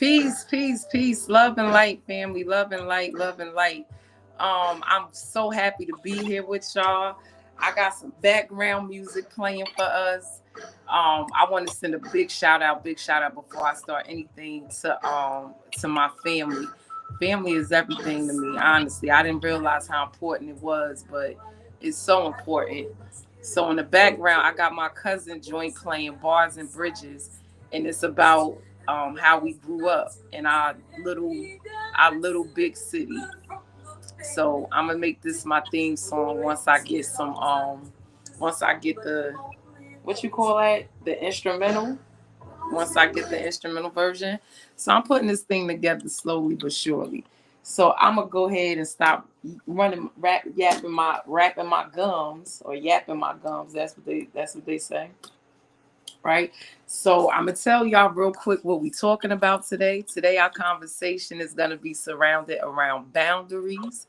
Peace, peace, peace. Love and light, family. Love and light, love and light. I'm so happy to be here with y'all. I got some background music playing for us. I want to send a big shout out before I start anything to my family. Family is everything to me, honestly. I didn't realize how important it was, but it's so important. So in the background, I got my cousin joint playing Bars and Bridges, and it's about how we grew up in little our little big city. So I'm gonna make this my theme song once I get the what you call that the instrumental. Once I get the instrumental version, so I'm putting this thing together slowly but surely. So I'm gonna go ahead and stop rapping my gums or yapping my gums. That's what they say, right? So I'm gonna tell y'all real quick what we talking about today. Today our conversation is gonna be surrounded around boundaries,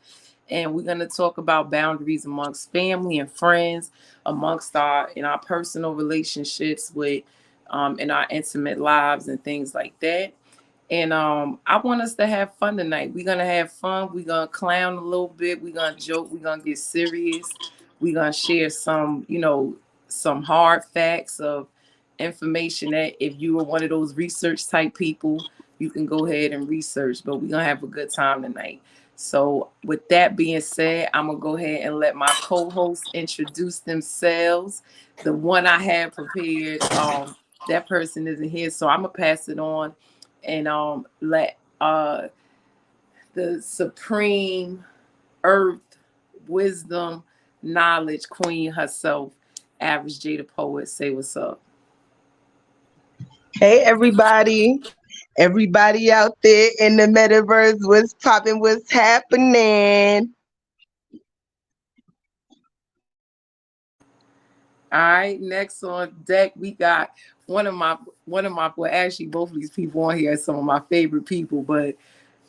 and we're gonna talk about boundaries amongst family and friends, amongst our personal relationships with in our intimate lives and things like that. And I want us to have fun tonight. We're gonna have fun. We're gonna clown a little bit. We're gonna joke. We're gonna get serious. We're gonna share some hard facts of information that if you were one of those research type people, you can go ahead and research. But we're gonna have a good time tonight. So with that being said, I'm gonna go ahead and let my co-hosts introduce themselves. The one I had prepared, that person isn't here, so I'm gonna pass it on and let the supreme earth wisdom knowledge queen herself, Average J the poet, say what's up. Hey everybody out there in the metaverse, what's popping, what's happening? All right, next on deck we got well, actually both of these people on here are some of my favorite people, but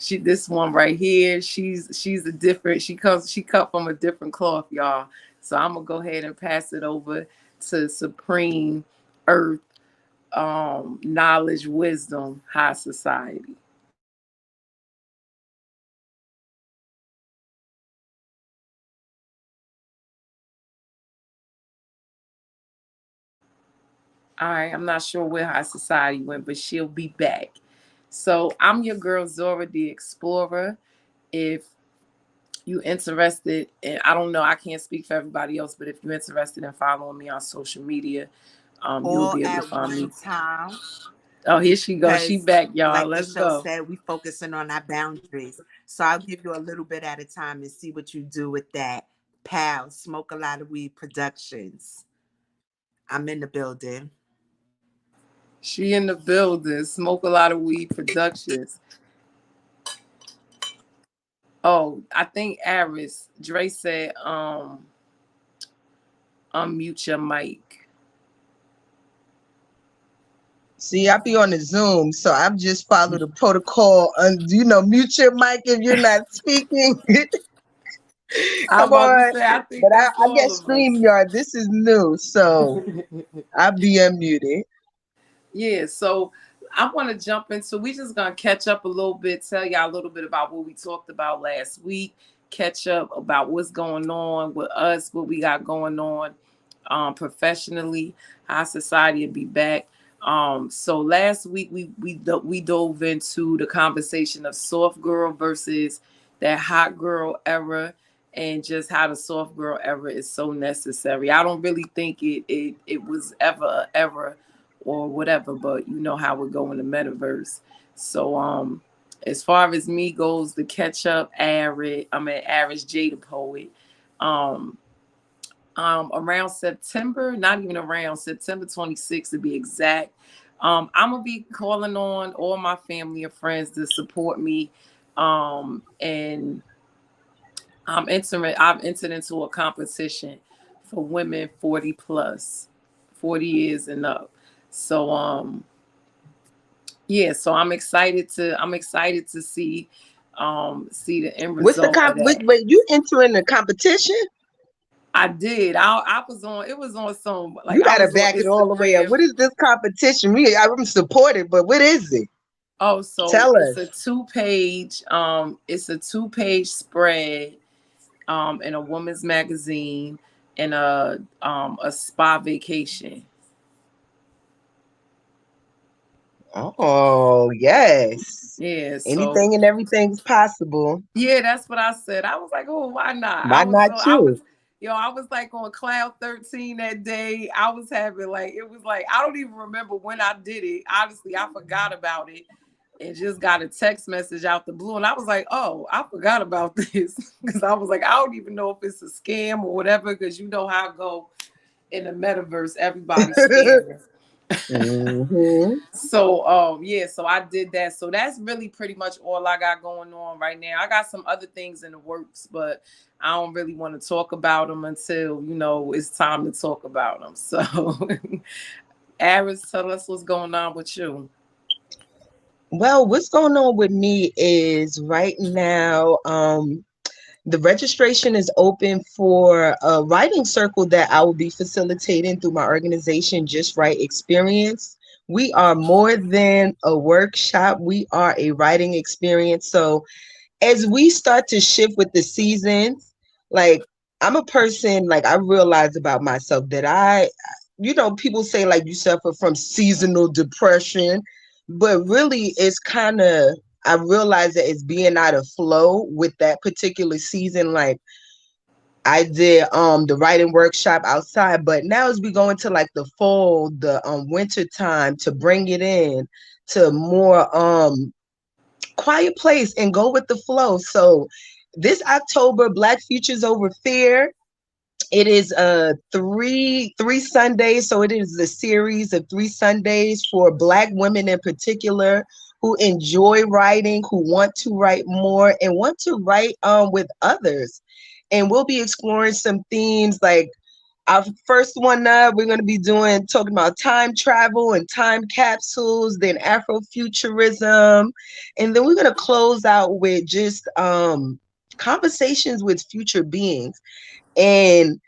this one right here, she's a different, she cut from a different cloth, y'all. So I'm gonna go ahead and pass it over to Supreme Earth Knowledge Wisdom High Society. All right, I'm not sure where High Society went, but she'll be back. So I'm your girl Zora the Explorer. If you interested, and I don't know, I can't speak for everybody else, but if you're interested in following me on social media, you'll All be able to at find me. one time. Oh, here she goes. She Because, back, y'all. like the Let's show go. said, we focusing on our boundaries. So I'll give you a little bit at a time and see what you do with that. Pal, Smoke a Lot of Weed Productions. I'm in the building. She in the building. Smoke a lot of weed productions. Oh, I think Aris Dre said, unmute your mic. See, I be on the Zoom, so I've just followed the protocol. And mute your mic if you're not speaking. I'm Come about to on. say, I think But that's I all get of us. StreamYard. This is new, so I'll be unmuted. Yeah, so I want to jump into, we just gonna catch up a little bit, tell y'all a little bit about what we talked about last week, catch up about what's going on with us, what we got going on professionally, how society will be back. So last week we dove into the conversation of soft girl versus that hot girl era, and just how the soft girl era is so necessary. I don't really think it was ever or whatever, but you know how we go in the metaverse. So as far as me goes, the catch up Average J the poet. Um Around September, not even around September 26th to be exact. I'm gonna be calling on all my family and friends to support me. And I've entered into a competition for women 40 plus, 40 years and up. So yeah, so I'm excited to see the end What's the result of that. wait, you entering the competition? I did. I was on, it was on You I gotta was on back it all the way up. Instagram. What is this competition? I'm supported, but what is it? Oh, so Tell it's us. a two-page spread in a woman's magazine and a spa vacation. Oh, yes. Yeah, so Anything and everything's possible. yeah, that's what I said. I was like, oh, why not? Why not I was, you? I was like on cloud 13 that day. I was having like, it was like, I don't even remember when I did it. Honestly, I forgot about it and just got a text message out the blue. And I was like, oh, I forgot about this. Because I was like, I don't even know if it's a scam or whatever, because you know how I go in the metaverse, everybody's scamming. Hmm. So yeah, so I did that. So that's really pretty much all I got going on right now. I got some other things in the works, but I don't really want to talk about them until it's time to talk about them. So Aris, tell us what's going on with you. Well, what's going on with me is right now, the registration is open for a writing circle that I will be facilitating through my organization, Just Write Experience. We are more than a workshop, we are a writing experience. So as we start to shift with the seasons, like I'm a person, like I realize about myself that people say like you suffer from seasonal depression, but really it's kind of, I realize that it's being out of flow with that particular season. Like I did the writing workshop outside, but now as we go into like the fall, the winter time, to bring it in to more quiet place and go with the flow. So this October, Black Futures Over Fear. It is three Sundays. So it is a series of 3 Sundays for Black women in particular who enjoy writing, who want to write more and want to write with others. And we'll be exploring some themes like our first one up, we're going to be talking about time travel and time capsules, then Afrofuturism. And then we're going to close out with just conversations with future beings. And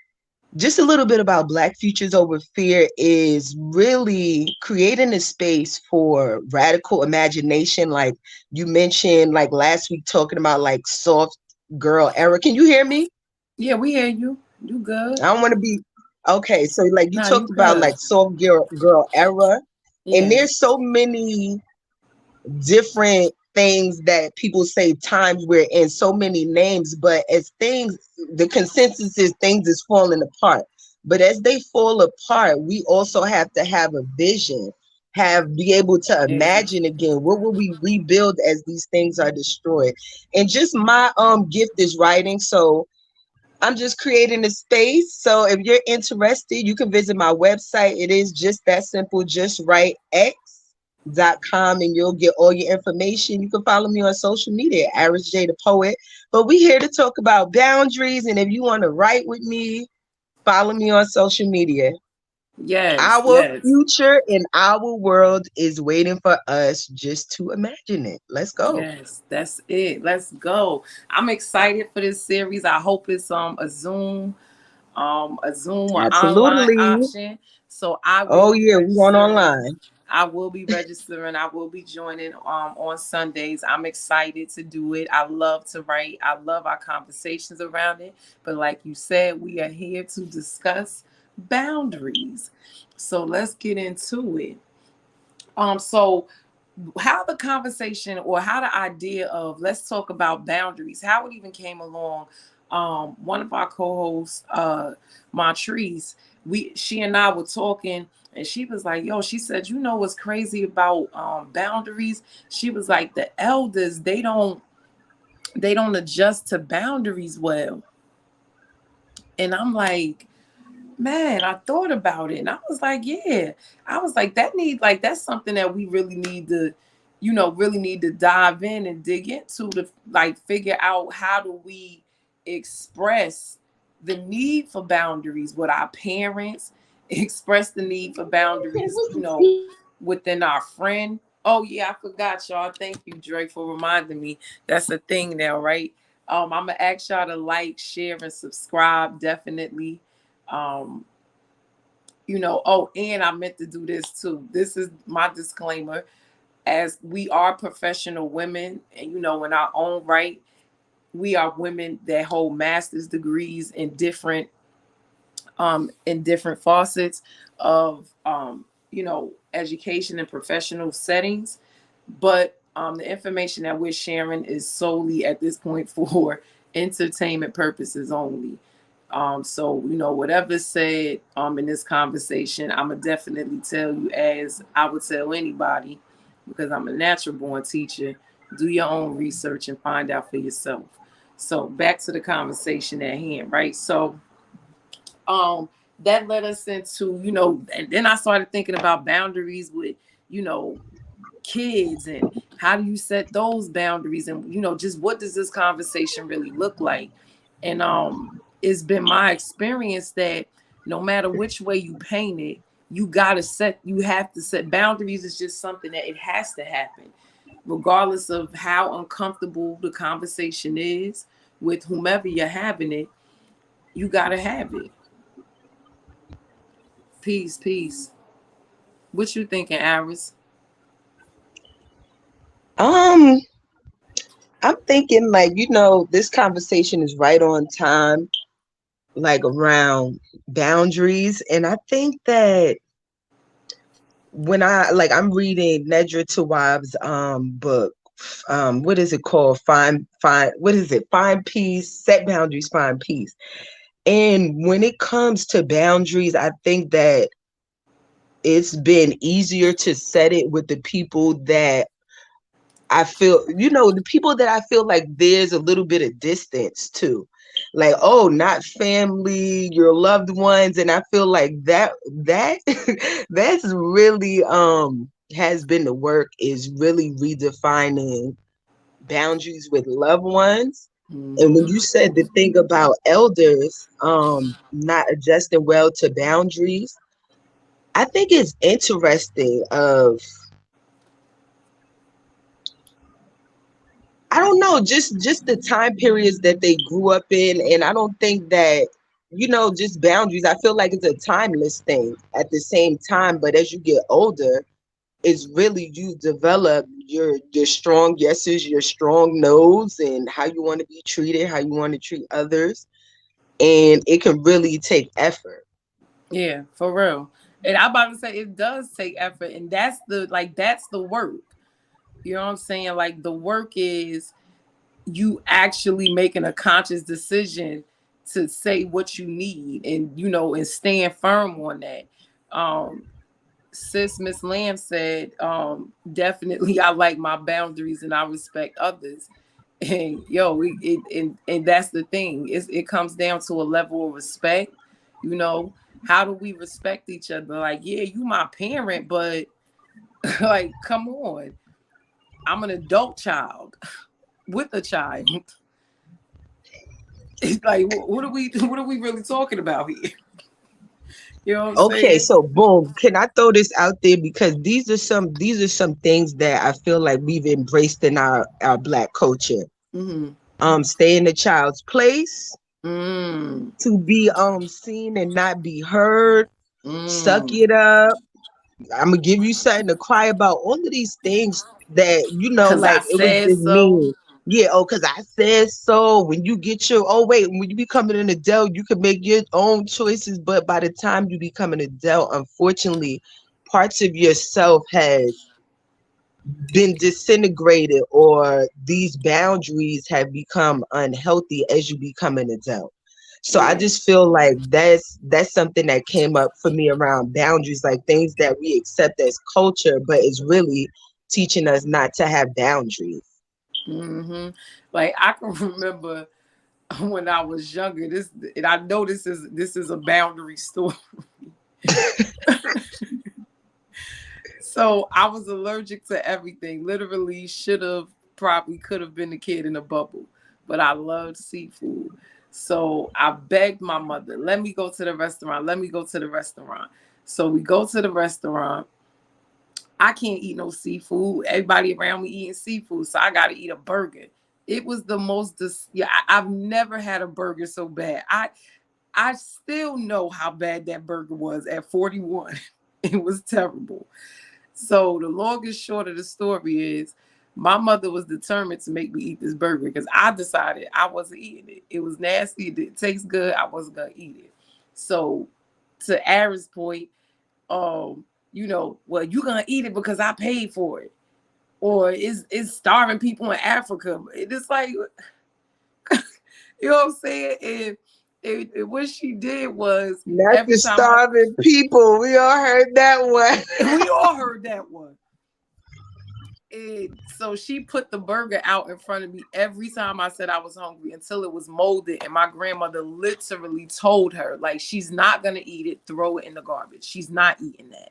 just a little bit about Black Futures Over Fear is really creating a space for radical imagination. Like you mentioned, like last week, talking about like soft girl era. Can you hear me? Yeah, we hear you. You good? I don't want to be okay. So like you Nah, you talked about good. like soft girl era, and Yeah. there's so many different things that people say times we're in, so many names, but as things, the consensus is things is falling apart. But as they fall apart, we also have to have a vision, be able to Yeah. imagine again, what will we rebuild as these things are destroyed. And just my gift is writing, so I'm just creating a space. So if you're interested, you can visit my website. It is just that simple, justwritex.com, and you'll get all your information. You can follow me on social media, Aris J the Poet. But we're here to talk about boundaries. And if you want to write with me, follow me on social media. Yes, Our yes. future and our world is waiting for us just to imagine it. Let's go. Yes, that's it. Let's go. I'm excited for this series. I hope it's a Zoom or online Absolutely. option. So I will Oh, be yeah, we want registering. online. I will be registering. I will be joining on Sundays. I'm excited to do it. I love to write. I love our conversations around it. But like you said, we are here to discuss boundaries. So let's get into it. So how the conversation or how the idea of let's talk about boundaries, how it even came along. One of our co-hosts, Montrese, she and I were talking, and she was like, yo, she said, what's crazy about boundaries? She was like, the elders, they don't adjust to boundaries well. And I'm like, man, I thought about it and I was like, yeah. I was like, that's something that we really need to, really need to dive in and dig into to like figure out how do we express the need for boundaries with our parents, express the need for boundaries, within our friend. Oh yeah, I forgot y'all. Thank you, Drake, for reminding me. That's a thing now, right? I'm gonna ask y'all to like, share, and subscribe definitely. Um, oh, and I meant to do this too. This is my disclaimer. as we are professional women, and you know, in our own right, we are women that hold master's degrees in different facets of you know, education and professional settings. But the information that we're sharing is solely at this point for entertainment purposes only. So you know, whatever's said in this conversation, I'ma definitely tell you, as I would tell anybody, because I'm a natural born teacher, do your own research and find out for yourself. So back to the conversation at hand, right? So um that led us into, you know, and then I started thinking about boundaries with, you know, kids, and how do you set those boundaries, and you know, just what does this conversation really look like. And it's been my experience that no matter which way you paint it, you have to set boundaries. Is just something that it has to happen, regardless of how uncomfortable the conversation is with whomever you're having it. You got to have it. Peace, peace. What you thinking, Iris? Um, I'm thinking like, this conversation is right on time, like around boundaries. And I think that when I'm reading Nedra Tawwab's book, what is it called? What is it? Find peace, set boundaries, find peace. And when it comes to boundaries, I think that it's been easier to set it with the people that I feel, the people that I feel like there's a little bit of distance to. Like, oh, not family, your loved ones. And I feel like that that's really has been the work, is really redefining boundaries with loved ones. And when Mm-hmm. you said the thing about elders not adjusting well to boundaries, I think it's interesting of, I don't know, just the time periods that they grew up in. And I don't think that, just boundaries. I feel like it's a timeless thing at the same time. But as you get older, it's really, you develop your strong yeses, your strong nos, and how you want to be treated, how you want to treat others. And it can really take effort. Yeah, for real. And I'm about to say it does take effort, and that's the work. You know what I'm saying? Like the work is you actually making a conscious decision to say what you need, and you know, and stand firm on that. Um Sis Miss Lamb said, definitely I like my boundaries and I respect others. And yo, and that's the thing. It comes down to a level of respect. You know, how do we respect each other? Like, yeah, you my parent, but like, come on. I'm an adult child with a child. It's like, what are we really talking about here? You know what I'm Okay, saying? so boom, can I throw this out there, because these are some things that I feel like we've embraced in our Black culture. Mm-hmm. Stay in the child's place, Mm, to be seen and not be heard, suck mm. it up. I'm gonna give you something to cry about. All of these things that, Cause I like, it was said just so. mean. Yeah, oh, because I said so. When you get your, oh wait, when you become an adult, you can make your own choices. But by the time you become an adult, unfortunately, parts of yourself has been disintegrated, or these boundaries have become unhealthy as you become an adult. So I Yeah. just feel like that's something that came up for me around boundaries, like things that we accept as culture, but it's really teaching us not to have boundaries. Hmm. Like I can remember when I was younger. This, and I know this is a boundary story. So I was allergic to everything. Literally, should have, probably could have been the kid in a bubble. But I loved seafood. So I begged my mother, let me go to the restaurant. Let me go to the restaurant. So we go to the restaurant. I can't eat no seafood. Everybody around me eating seafood, so I got to eat a burger. It was the most yeah. I've never had a burger so bad. I still know how bad that burger was at 41. It was terrible. So the longest short of the story is my mother was determined to make me eat this burger because I decided I wasn't eating it. It was nasty. It didn't taste good. I wasn't gonna eat it. So to Aaron's point, well, you're gonna eat it because I paid for it. Or it's starving people in Africa. It's like you know what I'm saying? And what she did was Not every the time I starving people. We all heard that one. we all heard that one. And so she put the burger out in front of me every time I said I was hungry until it was molded. And my grandmother literally told her, like, she's not going to eat it, throw it in the garbage. She's not eating that.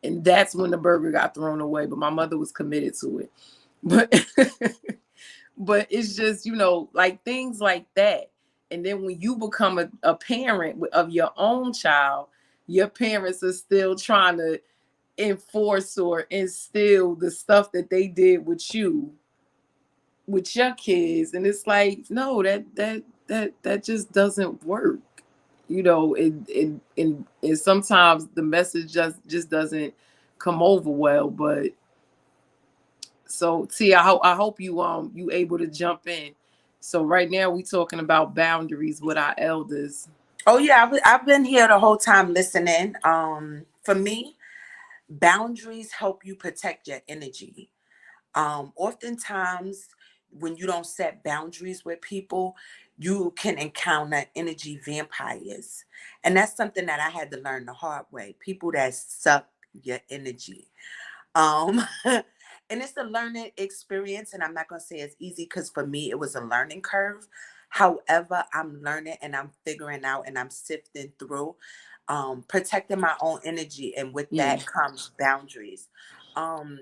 And that's when the burger got thrown away. But my mother was committed to it. But, but it's just, like things like that. And then when you become a parent of your own child, your parents are still trying to enforce or instill the stuff that they did with you with your kids, and it's like, no, that just doesn't work. And sometimes the message just doesn't come over well. But so T, I hope you able to jump in. So right now we talking about boundaries with our elders. Oh yeah, I've been here the whole time listening. For me, boundaries help you protect your energy. Oftentimes, when you don't set boundaries with people, you can encounter energy vampires. And that's something that I had to learn the hard way. People that suck your energy. Um, and it's a learning experience. And I'm not going to say it's easy because for me, it was a learning curve. However, I'm learning and I'm figuring out and I'm sifting through, protecting my own energy. And with Yeah. that comes boundaries. Um,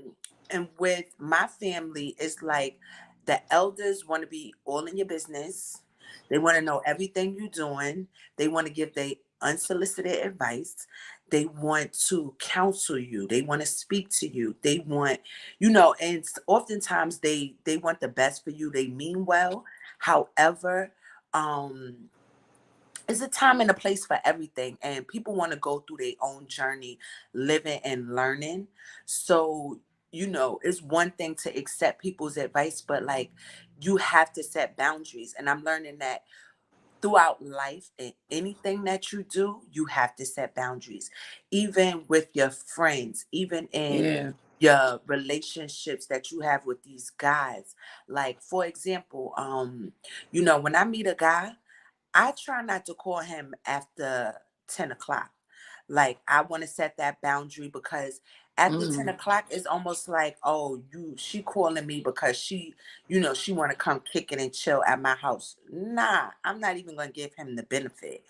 and with my family, it's like the elders want to be all in your business. They want to know everything you're doing. They want to give their unsolicited advice. They want to counsel you. They want to speak to you. They want, and oftentimes they want the best for you. They mean well. However, it's a time and a place for everything, and people want to go through their own journey, living and learning. So, it's one thing to accept people's advice, but like you have to set boundaries. And I'm learning that throughout life and anything that you do, you have to set boundaries, even with your friends, even in Yeah. your relationships that you have with these guys. Like, for example, when I meet a guy, I try not to call him after 10 o'clock. Like, I want to set that boundary because after 10 Mm. o'clock, it's almost like, oh, she calling me because she want to come kick it and chill at my house. Nah, I'm not even going to give him the benefit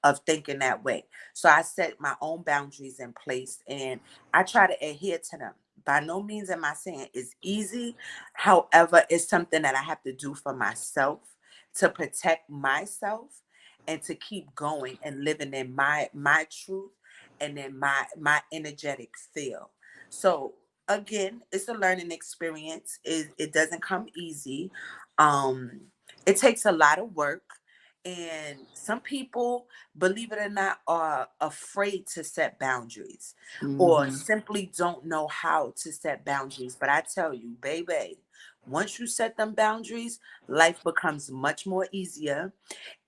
of thinking that way. So I set my own boundaries in place and I try to adhere to them. By no means am I saying it's easy. However, it's something that I have to do for myself to protect myself and to keep going and living in my truth and in my energetic feel. So again, it's a learning experience. It doesn't come easy. Um, it takes a lot of work. And some people, believe it or not, are afraid to set boundaries or Mm-hmm. simply don't know how to set boundaries. But I tell you, baby, once you set them boundaries, life becomes much more easier.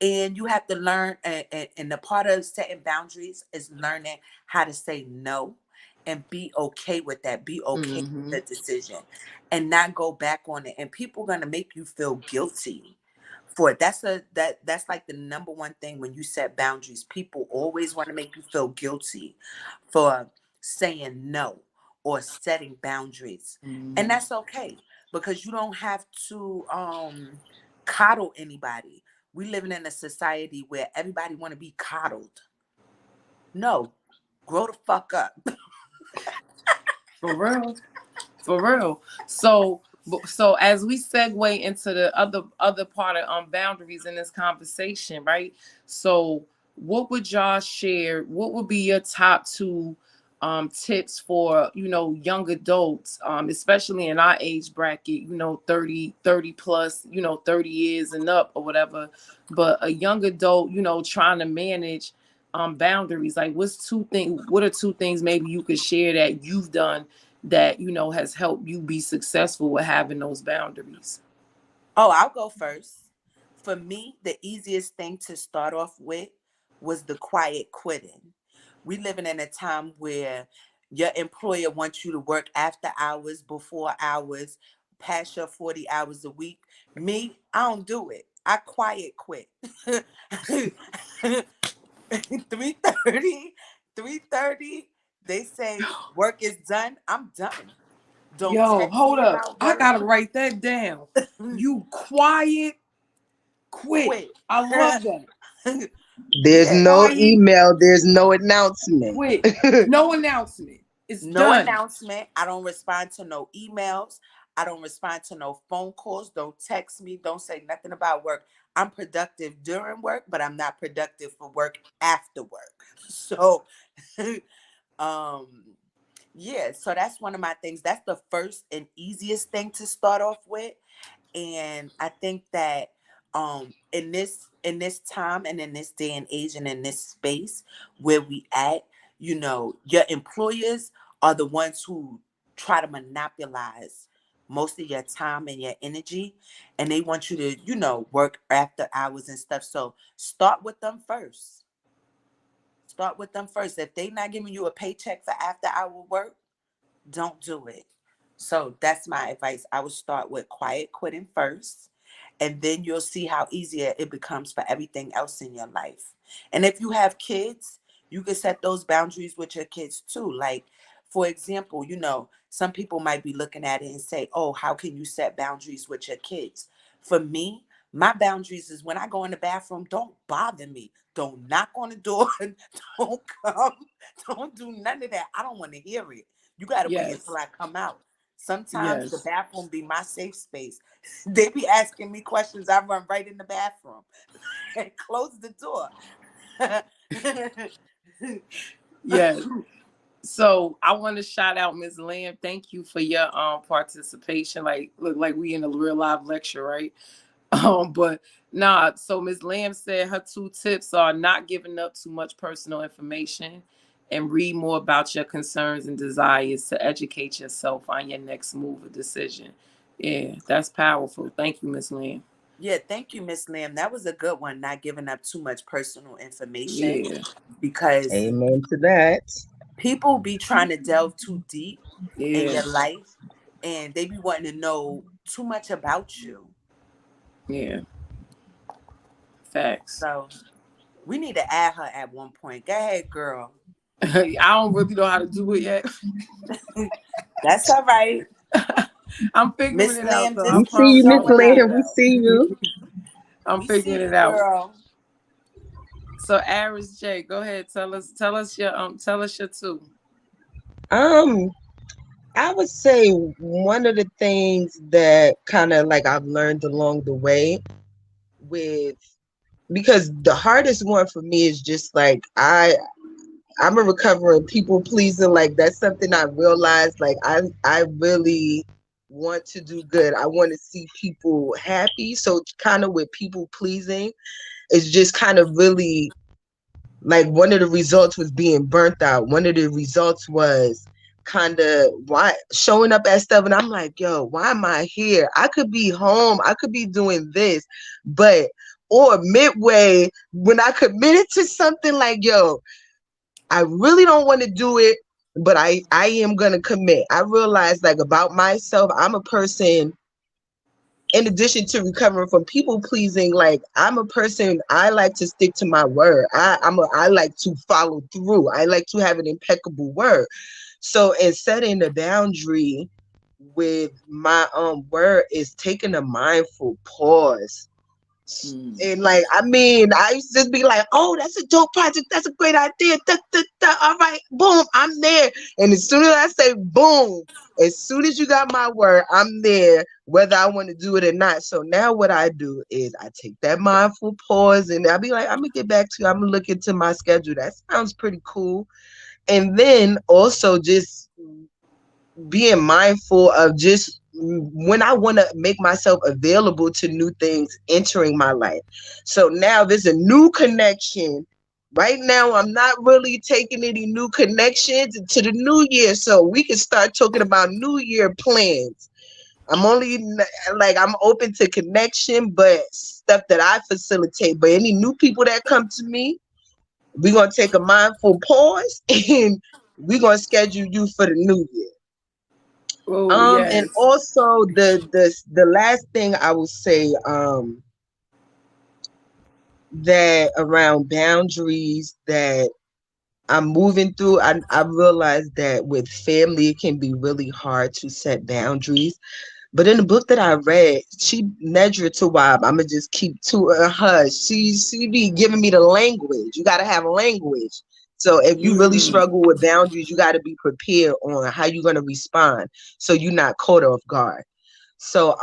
And you have to learn, and the part of setting boundaries is learning how to say no and be okay with that, be okay Mm-hmm. with the decision and not go back on it. And people are going to make you feel guilty for it. That's like the number one thing when you set boundaries. People always want to make you feel guilty for saying no or setting boundaries. And Mm-hmm. that's okay because you don't have to coddle anybody. We living in a society where everybody want to be coddled. No, grow the fuck up. For real. For real. So as we segue into the other part of boundaries in this conversation, right? So what would y'all share? What would be your top two tips for young adults, especially in our age bracket, 30 plus, 30 years and up or whatever, but a young adult, trying to manage boundaries? Like, what are two things maybe you could share that you've done that has helped you be successful with having those boundaries? Oh, I'll go first. For me, the easiest thing to start off with was the quiet quitting. We living in a time where your employer wants you to work after hours, before hours, past your 40 hours a week. Me, I don't do it. I quiet quit. 3:30, 3:30. They say work is done. I'm done. Don't Yo, text hold me up. about I work. gotta write that down. You quiet quit. Quit. I love that. There's Yeah. no Quiet email, there's no announcement. quit. No announcement. It's No done. announcement. I don't respond to no emails. I don't respond to no phone calls. Don't text me. Don't say nothing about work. I'm productive during work, but I'm not productive for work after work. So, um, yeah, so that's one of my things. That's the first and easiest thing to start off with. And I think that in this time and in this day and age and in this space where we at, your employers are the ones who try to monopolize most of your time and your energy, and they want you to work after hours and stuff. So start with them first. Start with them first. If they not giving you a paycheck for after hour work, don't do it. So that's my advice. I would start with quiet quitting first, and then you'll see how easier it becomes for everything else in your life. And if you have kids, you can set those boundaries with your kids too. Like, for example, some people might be looking at it and say, oh, how can you set boundaries with your kids? For me, my boundaries is when I go in the bathroom, don't bother me. Don't knock on the door. Don't come. Don't do none of that. I don't want to hear it. You got to wait until Yes. I come out. Sometimes the Yes. bathroom be my safe space. They be asking me questions. I run right in the bathroom and close the door. Yes. So I want to shout out Ms. Lamb. Thank you for your participation. Like, look like we in a real live lecture, right? But nah, so Ms. Lamb said her two tips are not giving up too much personal information and read more about your concerns and desires to educate yourself on your next move or decision. Yeah, that's powerful. Thank you, Ms. Lamb. Yeah, thank you, Miss Lamb. That was a good one, not giving up too much personal information, Yeah, because Amen to that. people be trying to delve too deep in yeah, your life, and they be wanting to know too much about you. yeah. Facts. So we need to add her at one point. Go ahead, girl. I don't really know how to do it yet. That's all right. I'm figuring Miss it out Lamb though. I We just see keep you, promise I'm Miss gonna showing figure up. Lamb. it We out. see you. I'm We see figuring it you, out. girl. So Aris J, go ahead. Tell us your two. Um, I would say one of the things that kind of like I've learned along the way with, because the hardest one for me is just like I'm a recovering people pleaser. Like that's something I realized. Like I really want to do good. I want to see people happy. So kind of with people pleasing, it's just kind of really like one of the results was being burnt out. One of the results was kind of why showing up at stuff, and I'm like, yo, why am I here? I could be home. I could be doing this, but or midway when I committed to something like, yo, I really don't want to do it, but I am gonna commit. I realized like about myself, I'm a person. In addition to recovering from people pleasing, like I'm a person. I like to stick to my word. I like to follow through. I like to have an impeccable word. So in setting the boundary with my word is taking a mindful pause. Mm. And like, I mean, I used to just be like, oh, that's a dope project. That's a great idea. Da, da, da. All right, boom, I'm there. And as soon as I say boom, as soon as you got my word, I'm there, whether I want to do it or not. So now what I do is I take that mindful pause and I'll be like, I'm gonna get back to you. I'm gonna look into my schedule. That sounds pretty cool. And then also just being mindful of just when I want to make myself available to new things entering my life. So now there's a new connection Right now, I'm not really taking any new connections into the new year, so we can start talking about new year plans. I'm only like I'm open to connection, but stuff that I facilitate. But any new people that come to me, we're gonna take a mindful pause and we're gonna schedule you for the new year. Oh And yes. also the last thing I will say, that around boundaries that I'm moving through, I realized that with family it can be really hard to set boundaries. But in the book that I read, she Nedra Tawab, I'ma just keep to her. She be giving me the language. You gotta have language. So if you really Mm, struggle with boundaries, you gotta be prepared on how you're gonna respond so you're not caught off guard. So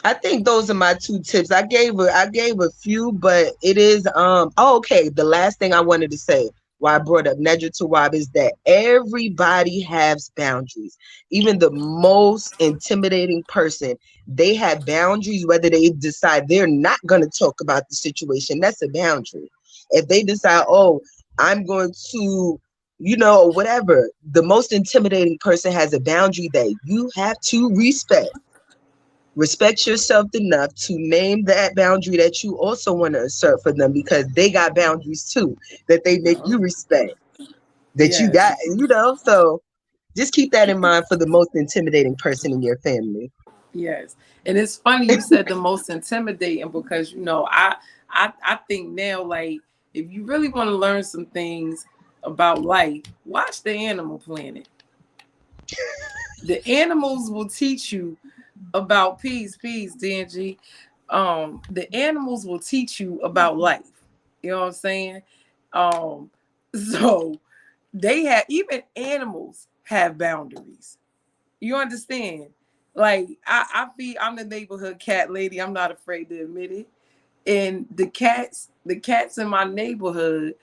I think those are my two tips. I gave a few, but it is oh, okay. The last thing I wanted to say why I brought up Nedra Tawab is that everybody has boundaries. Even the most intimidating person, they have boundaries, whether they decide they're not gonna talk about the situation. That's a boundary. If they decide, oh, I'm going to, whatever, the most intimidating person has a boundary that you have to respect. Respect yourself enough to name that boundary that you also want to assert for them, because they got boundaries too that they make you respect, that you yes. got, so just keep that in mind for the most intimidating person in your family. Yes. And it's funny you said the most intimidating because I think now, like, if you really want to learn some things about life, watch the Animal Planet. The animals will teach you about peace, DNG. The animals will teach you about life. You know what I'm saying? Um, so they have, even animals have boundaries. You understand? Like I'm the neighborhood cat lady. I'm not afraid to admit it. And the cats in my neighborhood,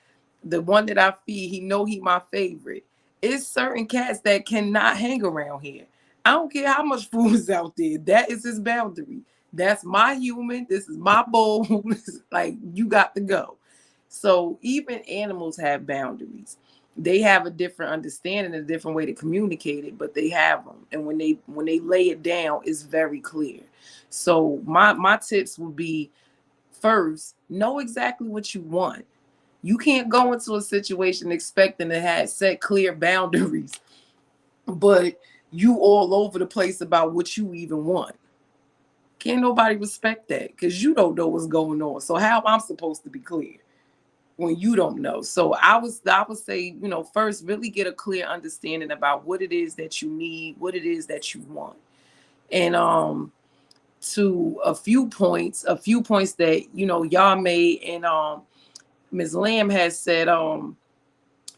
the one that I feed, he my favorite. It's certain cats that cannot hang around here. I don't care how much food is out there. That is his boundary. That's my human. This is my bowl. Like, you got to go. So even animals have boundaries. They have a different understanding, a different way to communicate it, but they have them. And when they lay it down, it's very clear. So my tips would be, first, know exactly what you want. You can't go into a situation expecting to have set clear boundaries, but you all over the place about what you even want. Can't nobody respect that because you don't know what's going on. So how am I supposed to be clear when you don't know? So I would say, first, really get a clear understanding about what it is that you need, what it is that you want. And to a few points that y'all made, and Ms. Lamb has said,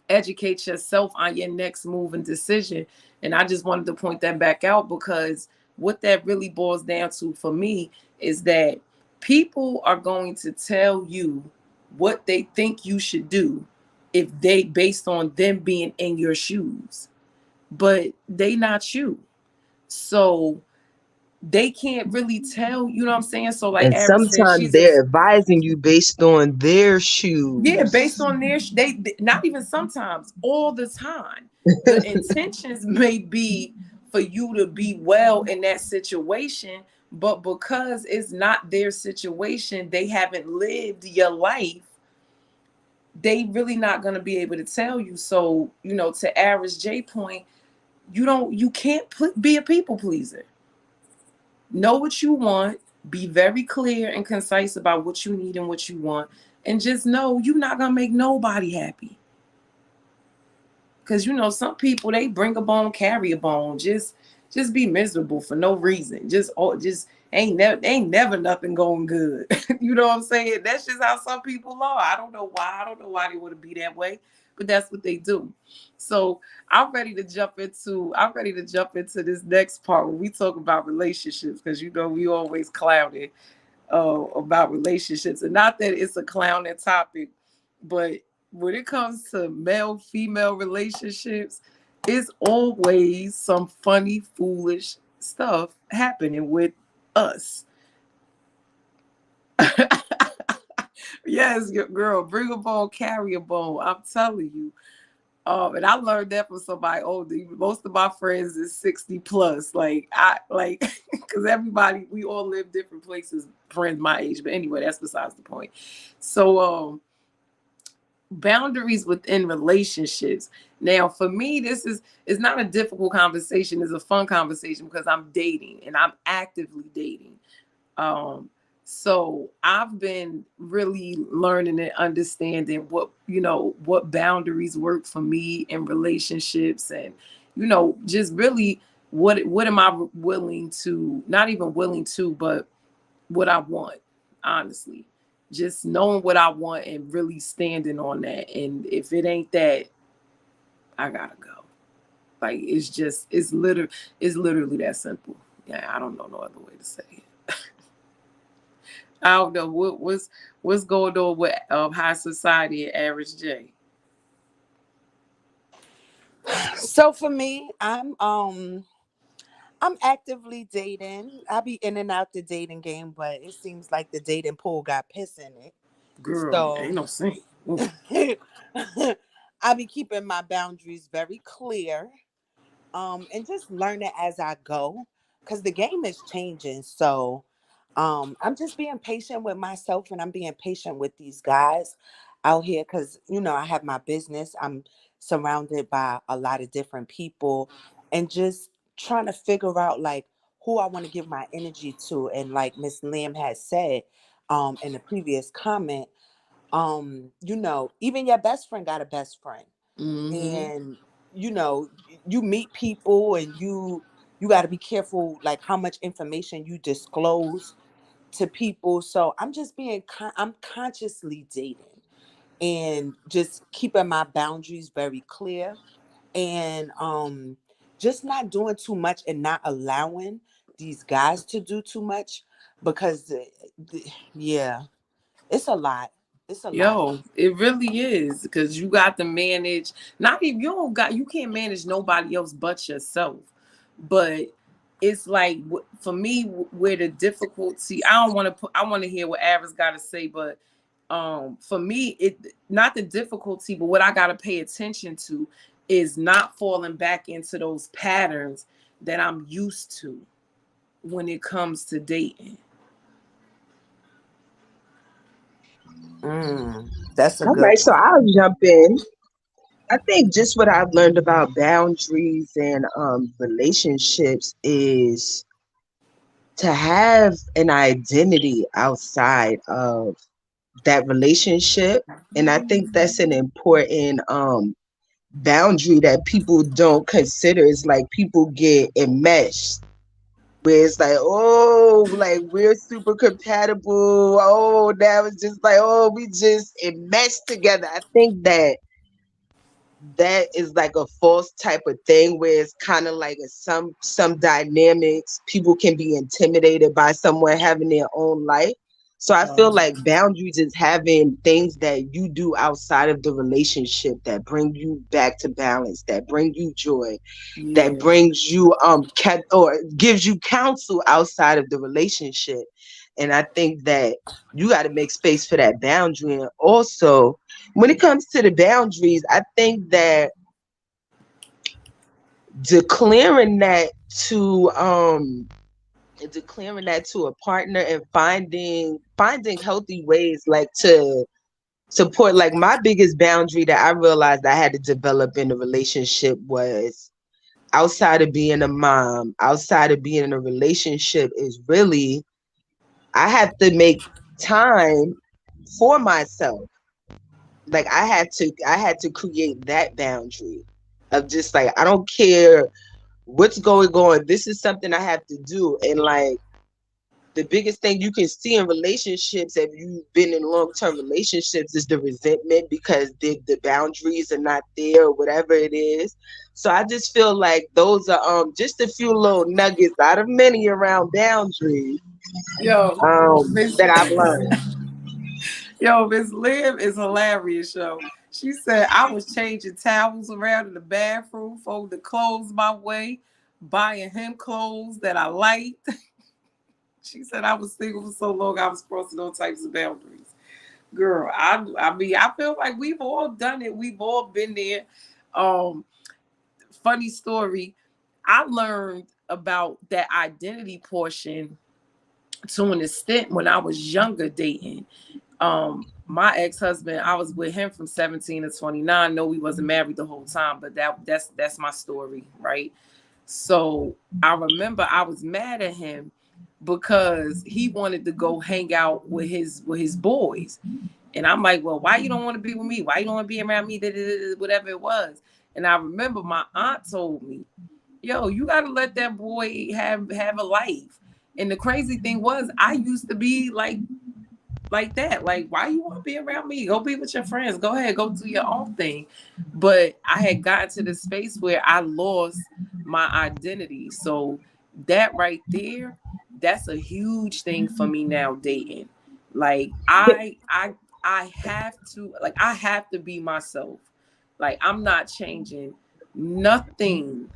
educate yourself on your next move and decision. And I just wanted to point that back out because what that really boils down to for me is that people are going to tell you what they think you should do if they based on them being in your shoes, but they not you. So they can't really tell, you know what I'm saying? So like And Aris said, sometimes they're advising you based on their yeah, based shoes. on their they not even sometimes, all the time. The intentions may be for you to be well in that situation, but because it's not their situation, they haven't lived your life, they really not going to be able to tell you. So, to Aris J point, you can't be a people pleaser. Know what you want, be very clear and concise about what you need and what you want, and just know you're not going to make nobody happy. Because some people, they bring a bone, carry a bone, just be miserable for no reason. Just ain't never nothing going good. You know what I'm saying? That's just how some people are. I don't know why. I don't know why they want to be that way, but that's what they do. So I'm ready to jump into this next part when we talk about relationships, because we always clouded about relationships, and not that it's a clowning topic, but when it comes to male female relationships, it's always some funny, foolish stuff happening with us. Yes, girl, bring a bone, carry a bone. I'm telling you. And I learned that from somebody older. Most of my friends is 60 plus. Like I like because everybody, we all live different places, friends my age. But anyway, that's besides the point. So boundaries within relationships. Now, for me, this is not a difficult conversation, it's a fun conversation because I'm dating and I'm actively dating. Um, so I've been really learning and understanding what, what boundaries work for me in relationships, and, just really what am I willing to, not even willing to, but what I want, honestly. Just knowing what I want and really standing on that. And if it ain't that, I gotta go. Like it's literally that simple. Yeah, I don't know no other way to say it. I don't know what's going on with high society and average J. So for me, I'm actively dating. I be in and out the dating game, but it seems like the dating pool got piss in it. Girl, ain't So no saying. Ooh. I be keeping my boundaries very clear. And just learn it as I go, because the game is changing. So I'm just being patient with myself, and I'm being patient with these guys out here, because I have my business. I'm surrounded by a lot of different people, and just trying to figure out like who I want to give my energy to. And like Miss Lamb had said in the previous comment, even your best friend got a best friend. Mm-hmm. And you meet people, and you got to be careful like how much information you disclose to people. So I'm just I'm consciously dating, and just keeping my boundaries very clear, and just not doing too much, and not allowing these guys to do too much, because yeah, it's a lot. It's a lot. Yo, it really is, because you got to manage. Not even you can't manage nobody else but yourself. But it's like for me, where the difficulty. I don't want to put. I want to hear what Ava's got to say, but for me, it not the difficulty, but what I got to pay attention to is not falling back into those patterns that I'm used to when it comes to dating. That's a All good right, so one. I'll jump in. I think just what I've learned about boundaries and relationships is to have an identity outside of that relationship. And I think that's an important boundary that people don't consider. It's like people get enmeshed where it's like, oh, like we're super compatible. Oh, that was just like, oh, we just enmeshed together. I think that is like a false type of thing where it's kind of like some dynamics people can be intimidated by someone having their own life. So I feel like boundaries is having things that you do outside of the relationship that bring you back to balance, that bring you joy, that Yeah. brings you or gives you counsel outside of the relationship. And I think that you got to make space for that boundary. And also, when it comes to the boundaries, I think that declaring that to a partner and finding healthy ways like to support. Like my biggest boundary that I realized I had to develop in a relationship was, outside of being a mom, outside of being in a relationship, is really I have to make time for myself. Like I had to create that boundary of just like, I don't care what's going on. This is something I have to do. And like the biggest thing you can see in relationships, if you've been in long-term relationships, is the resentment because the boundaries are not there or whatever it is. So I just feel like those are just a few little nuggets out of many around boundaries Yo, Miss that I've learned. Miss Liv is hilarious, yo. She said I was changing towels around in the bathroom, folding clothes my way, buying him clothes that I liked. She said I was single for so long I was crossing all types of boundaries. Girl, I mean, I feel like we've all done it. We've all been there. Um, Funny story. I learned about that identity portion to an extent when I was younger dating. My ex-husband, I was with him from 17 to 29. No, we wasn't married the whole time, but that's my story, right? So I remember I was mad at him because he wanted to go hang out with his boys. And I'm like, well, why you don't want to be with me? Why you don't want to be around me? Whatever it was. And I remember my aunt told me, yo, you gotta let that boy have a life. And the crazy thing was I used to be like that. Like, why you want to be around me? Go be with your friends. Go ahead, go do your own thing. But I had gotten to the space where I lost my identity. So that right there, that's a huge thing for me now dating. Like I have to be myself. Like I'm not changing nothing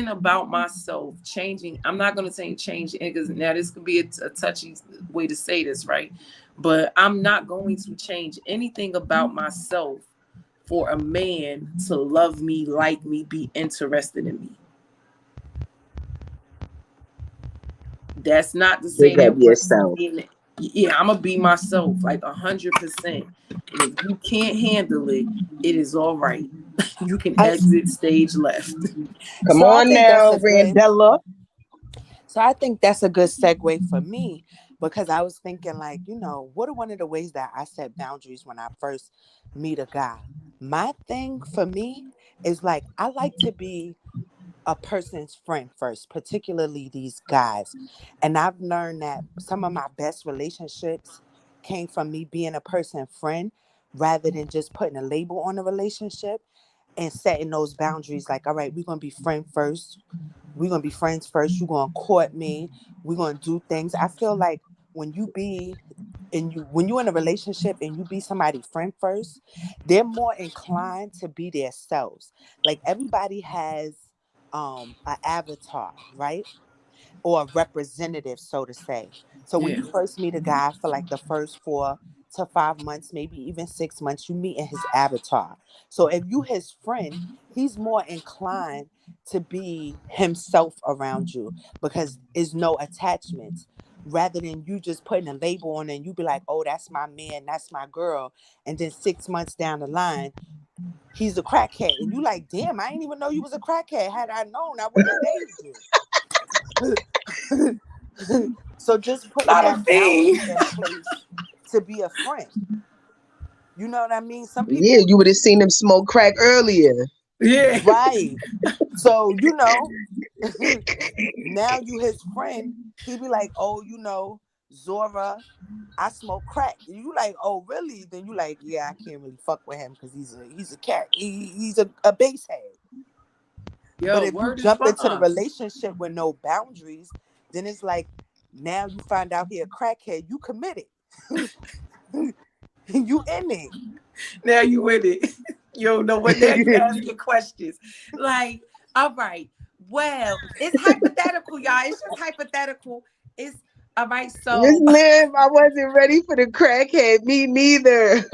about myself changing. I'm not going to say change because now this could be a touchy way to say this, right? But I'm not going to change anything about myself for a man to love me, like me, be interested in me. That's not to say Big up that what yourself. yeah, I'm gonna be myself like 100%. And if you can't handle it, it is all right. You can I, exit stage left. Come so I on think that's now, a good. Randella. So I think that's a good segue for me because I was thinking like, what are one of the ways that I set boundaries when I first meet a guy? My thing for me is like I like to be a person's friend first, particularly these guys. And I've learned that some of my best relationships came from me being a person friend rather than just putting a label on a relationship and setting those boundaries like, all right, we're going to be friend first. We're going to be friends first. You're going to court me. We're going to do things. I feel like when you be when you're in a relationship and you be somebody friend first, they're more inclined to be their selves. Like everybody has an avatar, right? Or a representative, so to say. So when Yeah. you first meet a guy for like the first 4 to 5 months, maybe even 6 months, you meet in his avatar. So if you his friend, he's more inclined to be himself around you because there's no attachments. Rather than you just putting a label on and you be like, oh, that's my man, that's my girl. And then 6 months down the line, he's a crackhead. And you like, damn, I didn't even know you was a crackhead. Had I known, I wouldn't have dated you. So just putting Not a that thing. boundary in place to be a friend. You know what I mean? Some Yeah, people, you would have seen him smoke crack earlier. Yeah. right. So, now you his friend, he be like, oh, Zora, I smoke crack. And you like, oh, really? Then you like, yeah, I can't really fuck with him because he's a cat. He's a base head. But Yo, if you word is jump into the bond. relationship with no boundaries, then it's like now you find out he a crackhead, you committed. You in it. Now you with it. You don't know what. Now you asking questions. Like, all right. Well, it's hypothetical, y'all. It's just hypothetical. It's all right. Miss So Lim, I wasn't ready for the crackhead. Me neither.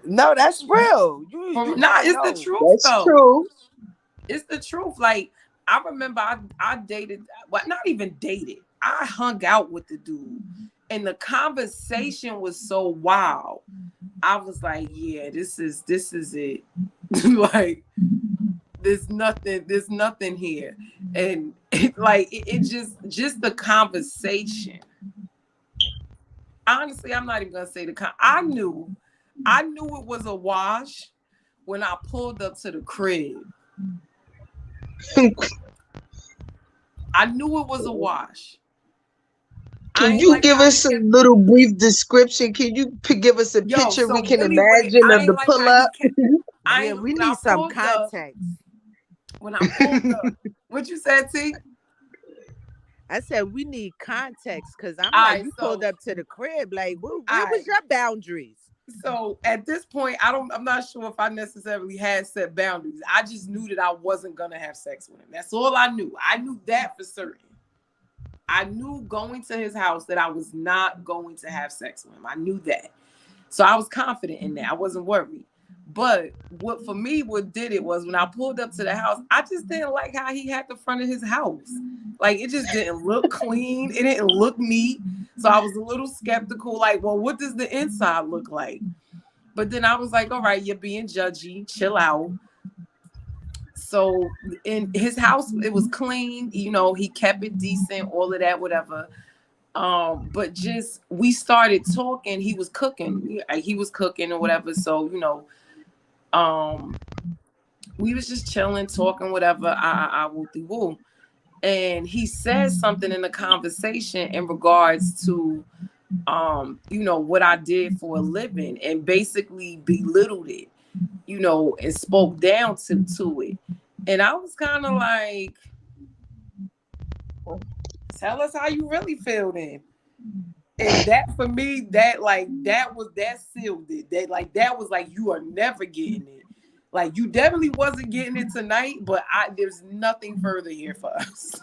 No, that's real. You nah, never it's the know. truth That's though. true. It's the truth. Like I remember I dated, well, not even dated. I hung out with the dude. And the conversation was so wild. I was like, yeah, this is it. Like there's nothing here. And it just the conversation. Honestly, I'm not even gonna say I knew it was a wash when I pulled up to the crib. I knew it was a wash. I Can ain't you like give how he us a kept. little brief description? Can you give us a Yo, picture we so can really what it imagine I of ain't the like pull how he up? kept. I Yeah, ain't we need some context. when I pulled up. What you said, T? I said we need context because I'm All like, right, you pulled so up to the crib. Like, where I was your boundaries? so at this point, I'm not sure if I necessarily had set boundaries. I just knew that I wasn't gonna have sex with him. That's all I knew. I knew that for certain. I knew going to his house that I was not going to have sex with him. I knew that. So I was confident in that. I wasn't worried. But what for me, what did it was when I pulled up to the house, I just didn't like how he had the front of his house. Like it just didn't look clean. It didn't look neat. So I was a little skeptical, like, well, what does the inside look like? But then I was like, all right, you're being judgy, chill out. So in his house, it was clean, you know, he kept it decent, all of that, whatever. But just we started talking, he was cooking, he was cooking or whatever. So, you know, um, we was just chilling, talking, whatever, I woo woo. And he said something in the conversation in regards to you know, what I did for a living and basically belittled it, you know, and spoke down to it. And I was kind of like, tell us how you really feel then. And that for me, that like that sealed it. That like that was like you are never getting it. Like you definitely wasn't getting it tonight, but there's nothing further here for us.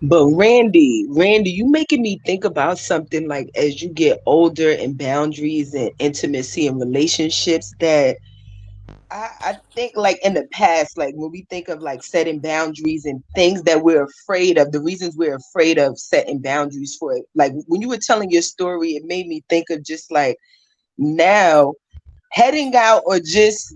But Randy, you making me think about something like as you get older and boundaries and intimacy and relationships that I think like in the past, like when we think of like setting boundaries and things that we're afraid of, the reasons we're afraid of setting boundaries for it. Like when you were telling your story, it made me think of just like now heading out or just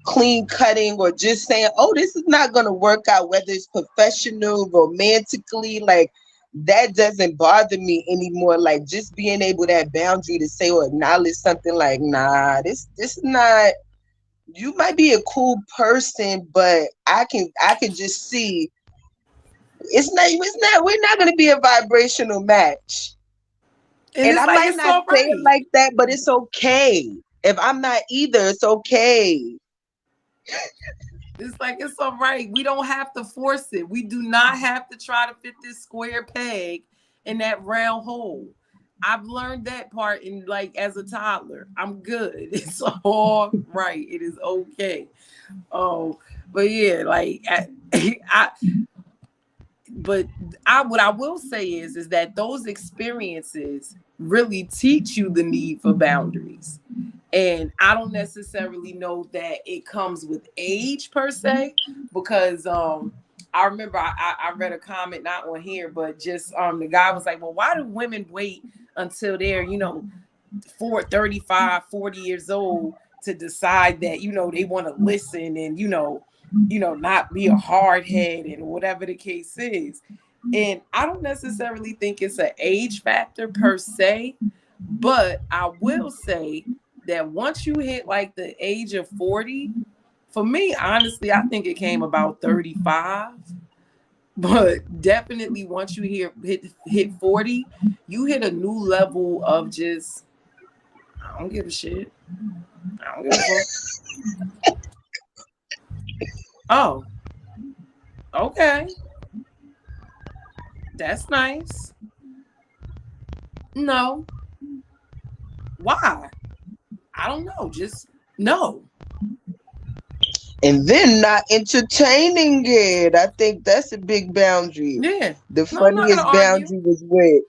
clean cutting or just saying, oh, this is not going to work out, whether it's professional, romantically, like that doesn't bother me anymore. Like just being able that boundary to say or acknowledge something like, nah, this is not, you might be a cool person, but I can just see it's not we're not going to be a vibrational match. And And it's I like might it's not all say it right. like that, but it's okay. If I'm not either, it's okay. It's like it's all right. We don't have to force it. We do not have to try to fit this square peg in that round hole. I've learned that part in like as a toddler. I'm good. It's all right. It is okay. Oh, but yeah, like I but I what I will say is that those experiences really teach you the need for boundaries. And I don't necessarily know that it comes with age per se, because I remember I read a comment not on here, but just the guy was like, well, why do women wait until they're, you know, 35, 40 years old to decide that, you know, they want to listen and, you know, not be a hard head and whatever the case is. And I don't necessarily think it's an age factor per se, but I will say that once you hit like the age of 40, for me, honestly, I think it came about 35. But definitely once you hit 40, you hit a new level of just I don't give a shit. I don't give a fuck. Oh, okay. That's nice. No. Why? I don't know. Just no. And then not entertaining it. I think that's a big boundary. Yeah. The No, I'm not gonna funniest argue. boundary was with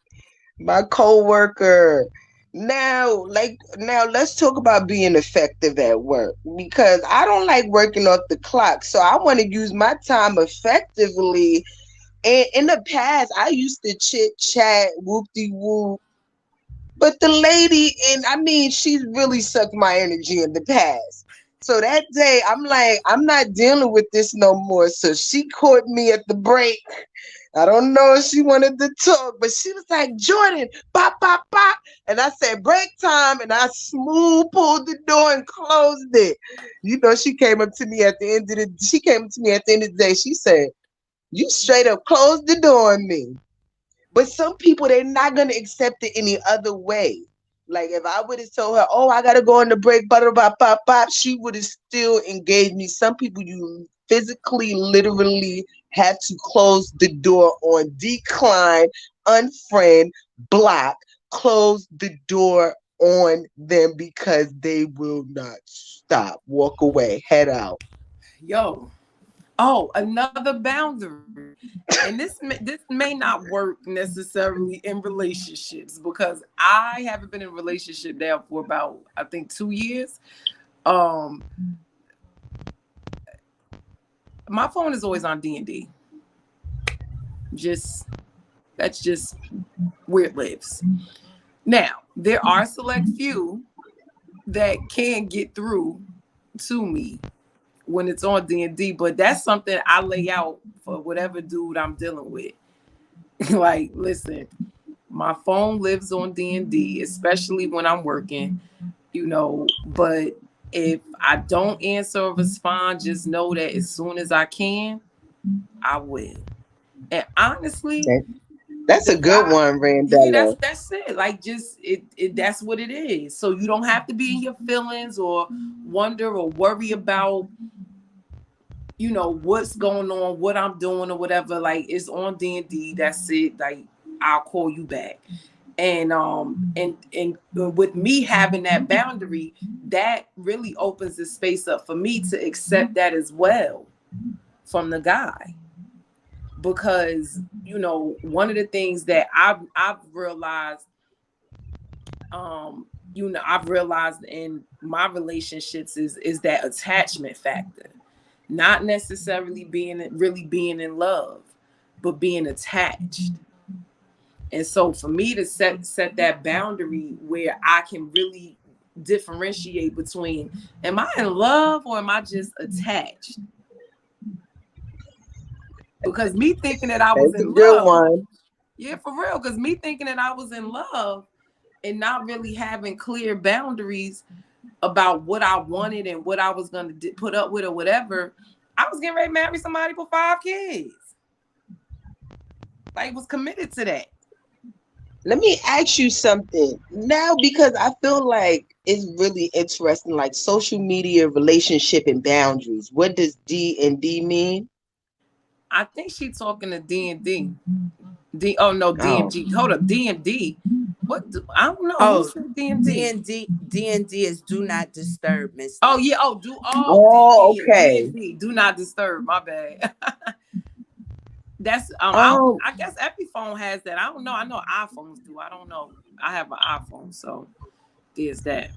my coworker. Now let's talk about being effective at work because I don't like working off the clock. So I want to use my time effectively. And in the past, I used to chit chat, whoop de whoop. But the lady, and I mean, she's really sucked my energy in the past. So that day, I'm like, I'm not dealing with this no more. So she caught me at the break. I don't know if she wanted to talk, but she was like, Jordan, pop, pop, pop. And I said, break time. And I smooth pulled the door and closed it. You know, she came up to me at the end of the day. She said, you straight up closed the door on me. But some people, they're not going to accept it any other way. Like if I would have told her, oh, I got to go on the break, blah, blah, blah, blah, she would have still engaged me. Some people, you physically, literally have to close the door on decline, unfriend, block, close the door on them because they will not stop. Walk away, head out. Yo, Oh, another boundary. And this may not work necessarily in relationships because I haven't been in a relationship now for about I think 2 years. Um, my phone is always on D&D. Just that's just where it lives. Now there are select few that can get through to me when it's on D&D, but that's something I lay out for whatever dude I'm dealing with. Like, listen, my phone lives on D&D, especially when I'm working, but if I don't answer or respond, just know that as soon as I can, I will. And honestly, Okay. That's the a good guy, one, yeah, Randella. that's it. Like, just it that's what it is. So you don't have to be in your feelings or wonder or worry about what's going on, what I'm doing or whatever. Like, it's on D&D. That's it. Like, I'll call you back. And with me having that boundary, that really opens the space up for me to accept that as well from the guy. Because one of the things that I've realized, I've realized in my relationships is that attachment factor, not necessarily being in love, but being attached. And so for me to set that boundary where I can really differentiate between, am I in love or am I just attached? Because me thinking that I was That's a in good love, one. yeah, for real, because me thinking that I was in love and not really having clear boundaries about what I wanted and what I was going to put up with or whatever, I was getting ready to marry somebody for 5 kids. Like, was committed to that. Let me ask you something now because I feel like it's really interesting, like social media, relationship, and boundaries. What does D and D mean? I think she talking to D&D. Oh no, Oh, DMG. Hold up, DMD. I don't know who Oh, said D DMD. and D D and D is do not disturb, Oh Mister. yeah. oh, Yeah, okay. DMD. Do not disturb. My bad. That's Um, I guess every phone has that. I don't know. I know iPhones do. I don't know. I have an iPhone, so there's that.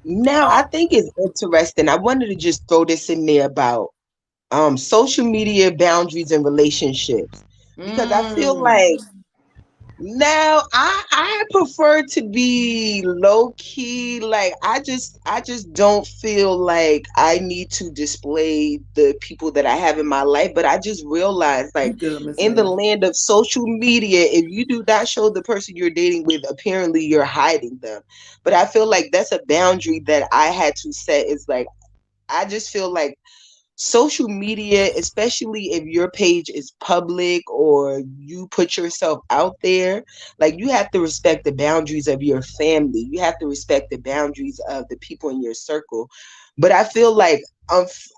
Now I Um. think it's interesting. I wanted to just throw this in there about social media boundaries and relationships because I feel Mm, like now I prefer to be low key. Like I just don't feel like I need to display the people that I have in my life. But I just realized you like good, Miss in the Lady. land of social media, if you do not show the person you're dating with, apparently you're hiding them. But I feel like that's a boundary that I had to set. Is like I just feel like social media, especially if your page is public or you put yourself out there, like you have to respect the boundaries of your family. You have to respect the boundaries of the people in your circle. But I feel like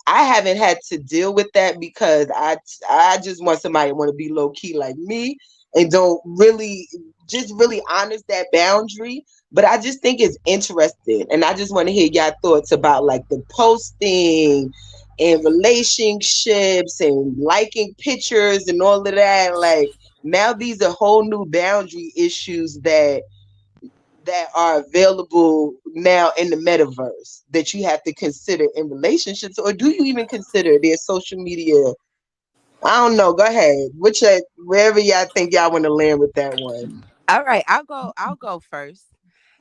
I haven't had to deal with that because I just want somebody to want to be low key like me and don't really just really honest that boundary. But I just think it's interesting, and I just want to hear y'all thoughts about like the posting and relationships and liking pictures and all of that. Like now these are whole new boundary issues that are available now in the metaverse that you have to consider in relationships, or do you even consider their social media? I don't know. Go ahead. Wherever y'all think y'all want to land with that one. All right, I'll go first.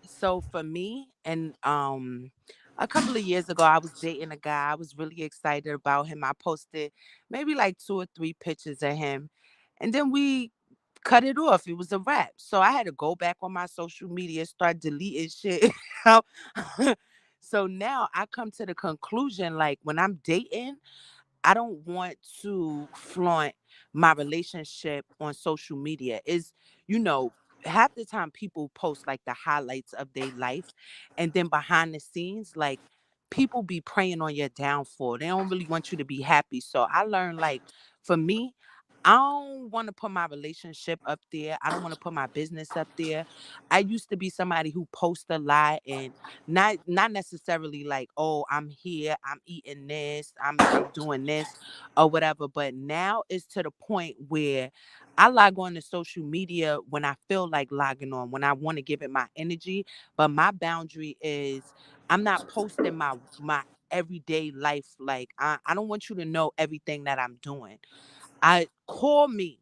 So for me, and a couple of years ago, I was dating a guy. I was really excited about him. I posted maybe like 2 or 3 pictures of him, and then we cut it off. It was a wrap. So I had to go back on my social media, start deleting shit. So now I come to the conclusion, like when I'm dating, I don't want to flaunt my relationship on social media. You know, half the time people post like the highlights of their life, and then behind the scenes, like people be preying on your downfall. They don't really want you to be happy. So I learned, like, for me, I don't want to put my relationship up there. I don't want to put my business up there. I used to be somebody who posts a lot and not necessarily like, oh, I'm here, I'm eating this, I'm doing this or whatever. But now it's to the point where I log on to social media when I feel like logging on, when I want to give it my energy. But my boundary is I'm not posting my everyday life. Like I don't want you to know everything that I'm doing. I call me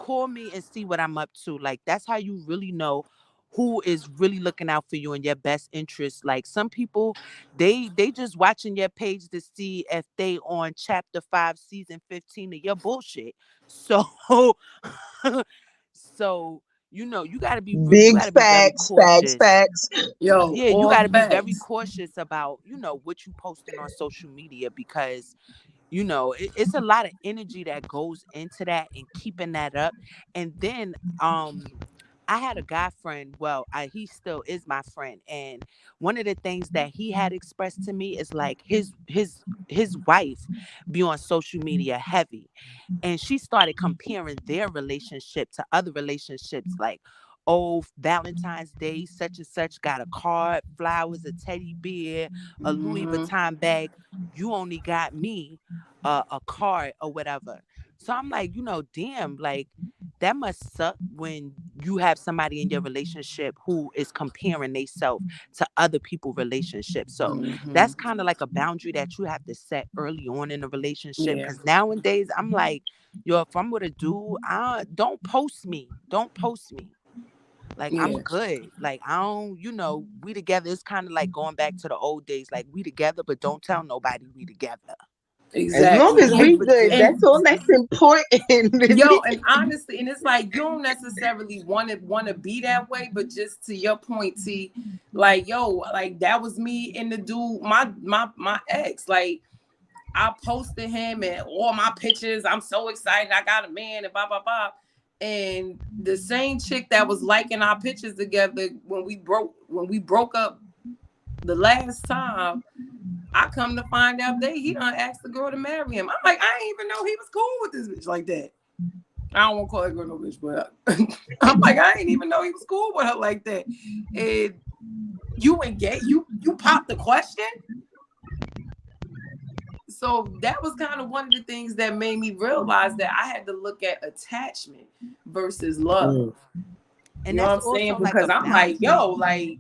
and see what I'm up to. Like that's how you really know who is really looking out for you and your best interest. Like some people, they just watching your page to see if they on chapter 5, season 15 of your bullshit. So so you Big gotta be very facts, facts, cautious. facts. Yo, Yeah, you all got to be very facts. cautious about, what you posting on social media because it's a lot of energy that goes into that and keeping that up. And then I had a guy friend, well, he still is my friend, and one of the things that he had expressed to me is like his wife be on social media heavy, and she started comparing their relationship to other relationships, like, oh, Valentine's Day such and such got a card, flowers, a teddy bear, a Louis Hmm. Vuitton bag. You only got me a card or whatever. So I'm like, damn, like that must suck when you have somebody in your relationship who is comparing themselves to other people's relationships. So Hmm. that's kind of like a boundary that you have to set early on in a relationship. Yeah, Because nowadays I'm like, yo, if I'm with a dude, don't post me. Don't post me. Like I'm yeah, good. Like I don't, we together. It's kind of like going back to the old days. Like we together, but don't tell nobody we together. As long exactly. as we good, And that's all that's important. yo, and honestly, and it's like you don't necessarily want to be that way, but just to your point, T, like yo, like that was me and the dude, my ex. Like I posted him and all my pictures. I'm so excited. I got a man and blah blah blah. And the same chick that was liking our pictures together when we broke up the last time, I come to find out he done asked the girl to marry him. I'm like, I didn't even know he was cool with this bitch like that. I don't want to call that girl no bitch, but I'm like, I didn't even know he was cool with her like that. And you engage, you popped the question. So that was kind of one of the things that made me realize that I had to look at attachment versus love. Mm. You And know what that's I'm saying? also like a Because I'm like, boundary. yo, like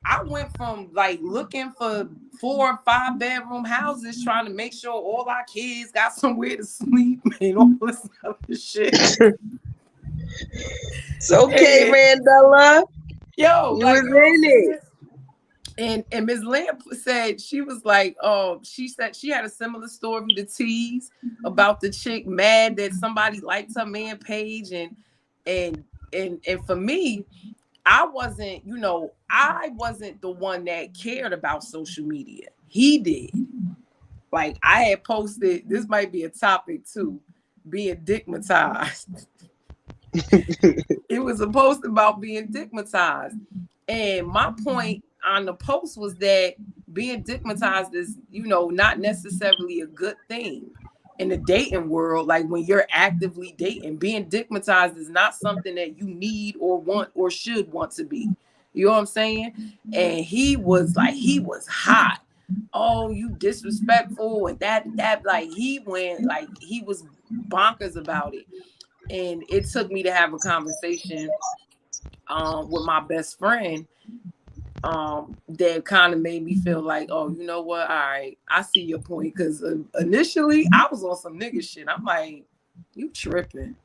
I went from like looking for 4 or 5 bedroom houses, trying to make sure all our kids got somewhere to sleep and all this other shit. It's okay, And Randella. yo, You like was you know what I'm in it. saying? And Ms. Lamp said she was like, she said she had a similar story to tease about the chick mad that somebody liked her man page and and for me, I wasn't the one that cared about social media. He did. Like I had posted, this might be a topic too, being digmatized. It was a post about being digmatized. And my point on the post was that being digmatized is, not necessarily a good thing in the dating world. Like when you're actively dating, being digmatized is not something that you need or want or should want to be. You know what I'm saying? And he was hot. Oh, you disrespectful and that like he was bonkers about it. And it took me to have a conversation with my best friend that kind of made me feel like, oh, you know what? All right, I see your point. Because initially, I was on some nigga shit. I'm like, you tripping.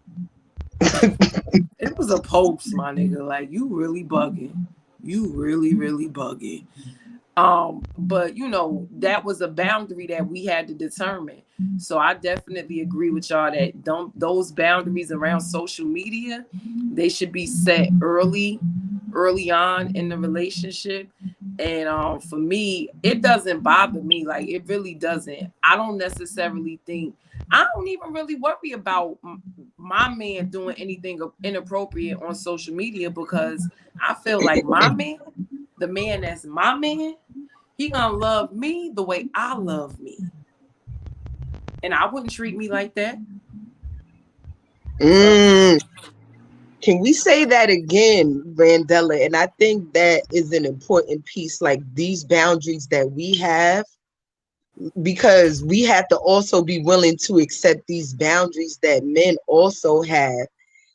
It was a post, my nigga. Like, you really bugging. You really, really bugging. But that was a boundary that we had to determine. So I definitely agree with y'all that don't those boundaries around social media, they should be set early on in the relationship. And for me, it doesn't bother me. Like it really doesn't. I don't necessarily think I don't even really worry about my man doing anything inappropriate on social media because I feel like my man, the man that's my man, he gonna love me the way I love me. And I wouldn't treat me like that. So Mm. Can we say that again, Randella? And I think that is an important piece, like these boundaries that we have, because we have to also be willing to accept these boundaries that men also have,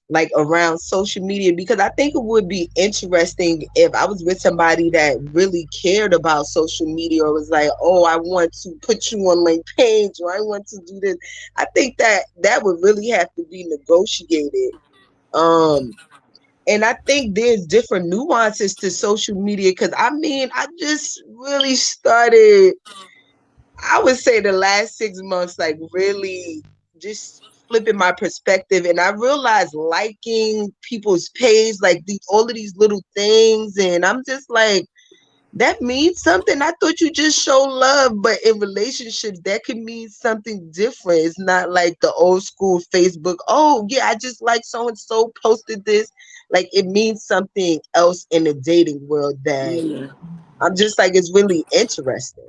like around social media. Because I think it would be interesting if I was with somebody that really cared about social media, or was like, oh, I want to put you on my page, or I want to do this. I think that that would really have to be negotiated. Um, and I think there's different nuances to social media, because I mean, I just really started, I would say the last 6 months, like really just flipping my perspective. And I realized liking people's page, like all of these little things. And I'm just like, that means something. I thought you just show love, but in relationships, that can mean something different. It's not like the old school Facebook. Oh, yeah, I just like so and so posted this. Like it means something else in the dating world that yeah. I'm just like, it's really interesting.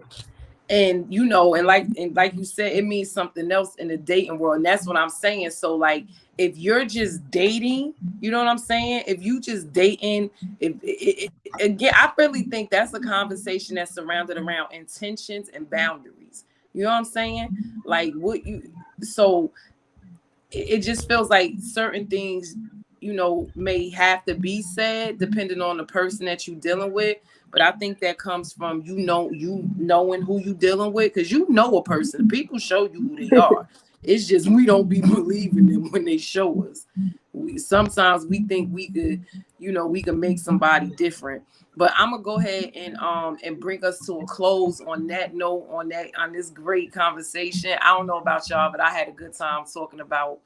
And you know, and like you said, it means something else in the dating world, and that's what I'm saying. So like, if you're just dating, you know what I'm saying, if you just dating, if again, I really think that's a conversation that's surrounded around intentions and boundaries, you know what I'm saying, like what you, so it just feels like certain things, you know, may have to be said depending on the person that you're dealing with. But I think that comes from, you know, you knowing who you dealing with, because you know a person. People show you who they are. It's just we don't be believing them when they show us. Sometimes we think we could, you know, we can make somebody different. But I'm gonna go ahead and bring us to a close on that note, on this great conversation. I don't know about y'all, but I had a good time talking about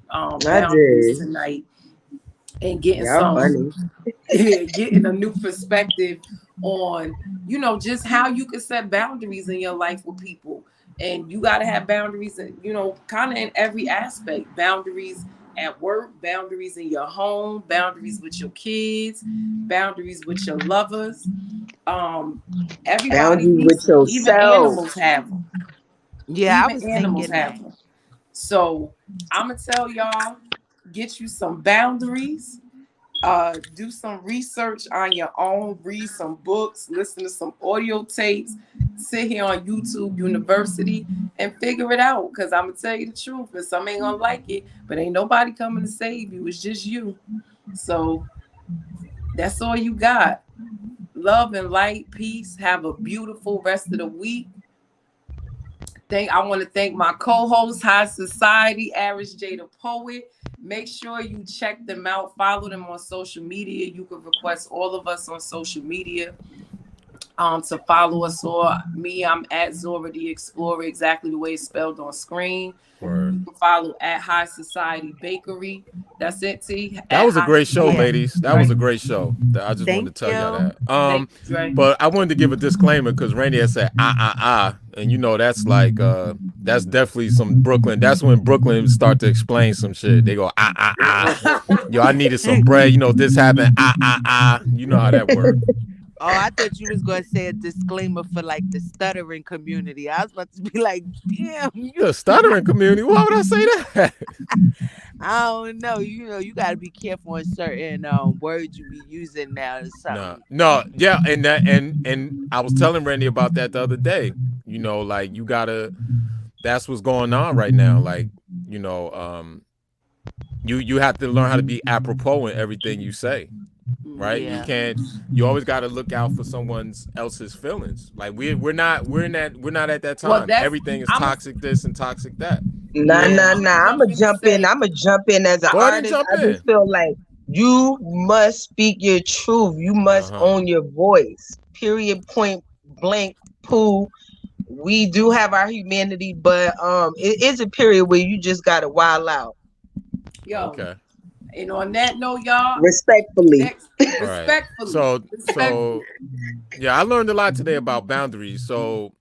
I boundaries did. tonight, and getting Y'all some funny. getting a new perspective on, you know, just how you can set boundaries in your life with people. And you got to have boundaries, and you know, kind of in every aspect. Boundaries at work, boundaries in your home, boundaries with your kids, boundaries with your lovers. um Everybody Boundaries needs with them. Even yourself. animals have them. Yeah, I Even was animals thinking have that. them. So I'm gonna tell y'all, get you some boundaries. Do some research on your own. Read some books. Listen to some audio tapes. Sit here on YouTube University and figure it out. Cause I'm gonna tell you the truth, and some ain't gonna like it, but ain't nobody coming to save you. It's just you. So that's all you got. Love and light, peace. Have a beautiful rest of the week. I want to thank my co-host, High Society, Aris J the Poet. Make sure you check them out. Follow them on social media. You can request all of us on social media to follow us. Or me, I'm at Zora the Explorer, exactly the way it's spelled on screen. Word. You can follow at High Society Bakery. That's it, T. That At was a High great show, Yeah. Society, ladies. That was right? a great show. I just wanted Thank to tell y'all you. that. Thank you, Dre. But I wanted to give a disclaimer because Randy had said and you know that's like that's definitely some Brooklyn. That's when Brooklyn start to explain some shit. They go Yo, I needed some bread. You know this happened. You know how that works. Oh, I thought you was gonna say a disclaimer for like the stuttering community. I was about to be like, damn, you. The stuttering community. Why would I say that? I don't know. You know, you gotta be careful on certain words you be using now or No, something. no, yeah, and that and I was telling Randy about that the other day. You know, like you gotta. That's what's going on right now. Like you know, you have to learn how to be apropos in everything you say. Right? You Yeah. can't. You always got to look out for someone else's feelings. Like we're not at that Well, time. that's Everything is I'm a, toxic this and toxic that. Nah, I'm nah, Yeah. gonna nah. jump I'ma in and jump in. say I'ma jump in as an Go ahead and artist. jump I just in. feel like you must speak your truth. You Uh must huh. own your voice. Period. Point blank. Pooh. We do have our humanity, but it is a period where you just gotta wild out yo. Okay. And on that note, y'all, respectfully. next, All right. respectfully, respectfully. Yeah, I learned a lot today about boundaries. So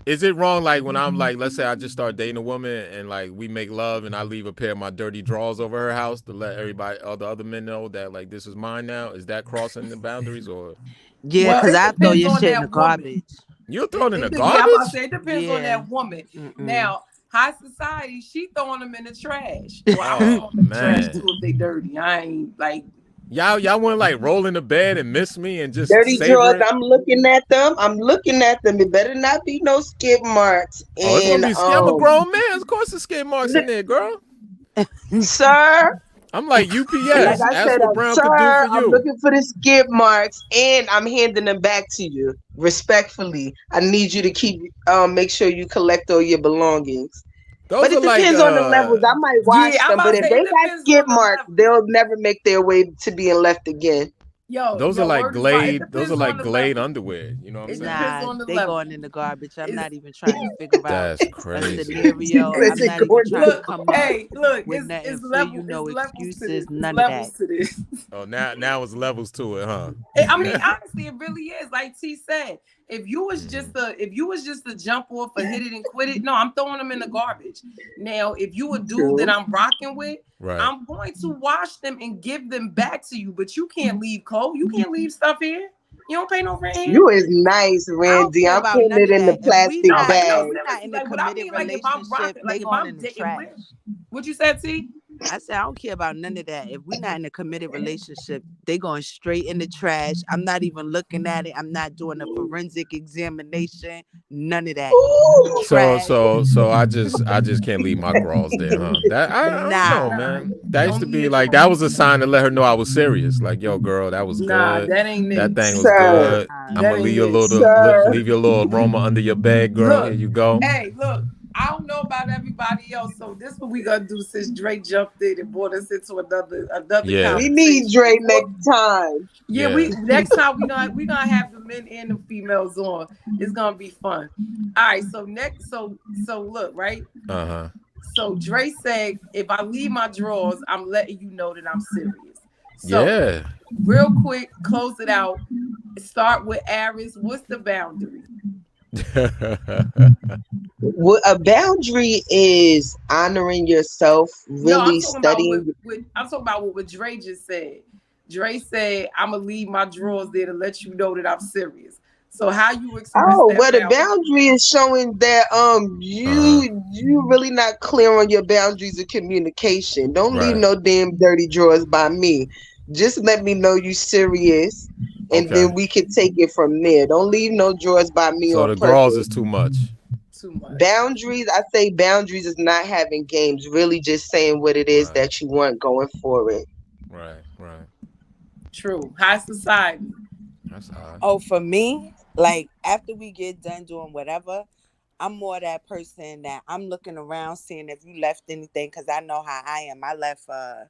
is it wrong, like when I'm like, let's say I just start dating a woman and like we make love and I leave a pair of my dirty drawers over her house to let everybody, all the other men know that like this is mine now? Is that crossing the boundaries or Yeah, Well, cause it I throw depends your on shit in the that woman. garbage. you'll throw it in the Yeah, I'm about to garbage? say it depends on Yeah. that woman. Mm-mm. Now, High society, she throwing them in the trash. Well, I'm gonna throw them in the trash too if they dirty. I ain't like. Y'all wouldn't like roll into bed and miss me and just Dirty savor drawers. it? I'm looking at them. It better not be no skid marks. Oh, it's gonna And be I'm a grown man. Of course, the skid marks in there, girl. sir, I'm like like UPS. I Ask said, what Brown could do sir, for I'm you. looking for the skid marks, and I'm handing them back to you respectfully. I need you to keep make sure you collect all your belongings. But Those it are like depends on the levels. I might Yeah, wash I'm them, about but to if say they it got depends skid on the marks, level. they'll never make their way to being left again. Yo, those are like word is right. It Glade. Those are depends on like the Glade level. underwear. You know what I'm It saying? depends Nah, on the they level. going in the garbage. I'm It's, not even trying to figure out That's a crazy. scenario. Said I'm they not even going trying to look, come up hey, look, with nothing it's for you, level, no it's levels to this. excuses, It's none of that. levels to this. Oh, now it's levels to it, huh? I mean, honestly, it really is. Like T said, if you was just a jump off or hit it and quit it, no, I'm throwing them in the garbage. Now, if you a dude that I'm rocking with, Right. I'm going to wash them and give them back to you. But you can't leave clothes. You can't leave stuff here. You don't pay no rent here. You is nice, I don't Randy. care I'm about putting none it of in the that. plastic No, like no, bag. Not in seriously. a Like what I committed mean, like if I'm relationship, rocking, they like if going I'm in the dating, trash. what you said, T? I said I don't care about none of that. If we're not in a committed relationship, they going straight in the trash. I'm not even looking at it. I'm not doing a forensic examination. None of that. Ooh. So Trash. so so I just can't leave my drawers there, huh? That I don't know, Nah. man. That used Don't to leave be your like drawers. that was a sign to let her know I was serious. Like, yo, girl, that was Nah, good. that ain't That it. thing was Sir, good. I'm That gonna ain't leave your it. little sir. leave your little aroma under your bed, girl. Here Look, you go. hey, look. I don't know about everybody else, so this what we gonna do since Drake jumped in and brought us into another Yeah. We need conversation. Dre next time. Yeah, we next time we gonna have the men and the females on. It's gonna be fun. All right, so next, so look, right? Uh-huh. So Dre said, if I leave my drawers, I'm letting you know that I'm serious. So Yeah. real quick, close it out. Start with Aris. What's the boundary? A boundary is honoring yourself, No, I'm really talking about studying. I'm talking about what Dre just said. Dre said, I'm gonna leave my drawers there to let you know that I'm serious. So how you express Oh, that well, the boundary? boundary is showing that Uh-huh. you really not clear on your boundaries of communication. Don't leave Right. no damn dirty drawers by me. Just let me know you serious, and Okay. then we can take it from there. Don't leave no drawers by me So on the draws purpose. is too much. Too much. Boundaries, I say boundaries is not having games, really just saying what it is Right. that you want going for it. Right. Right. True. High society. That's odd. Oh, for me, like after we get done doing whatever, I'm more that person that I'm looking around seeing if you left anything because I know how I am. I left a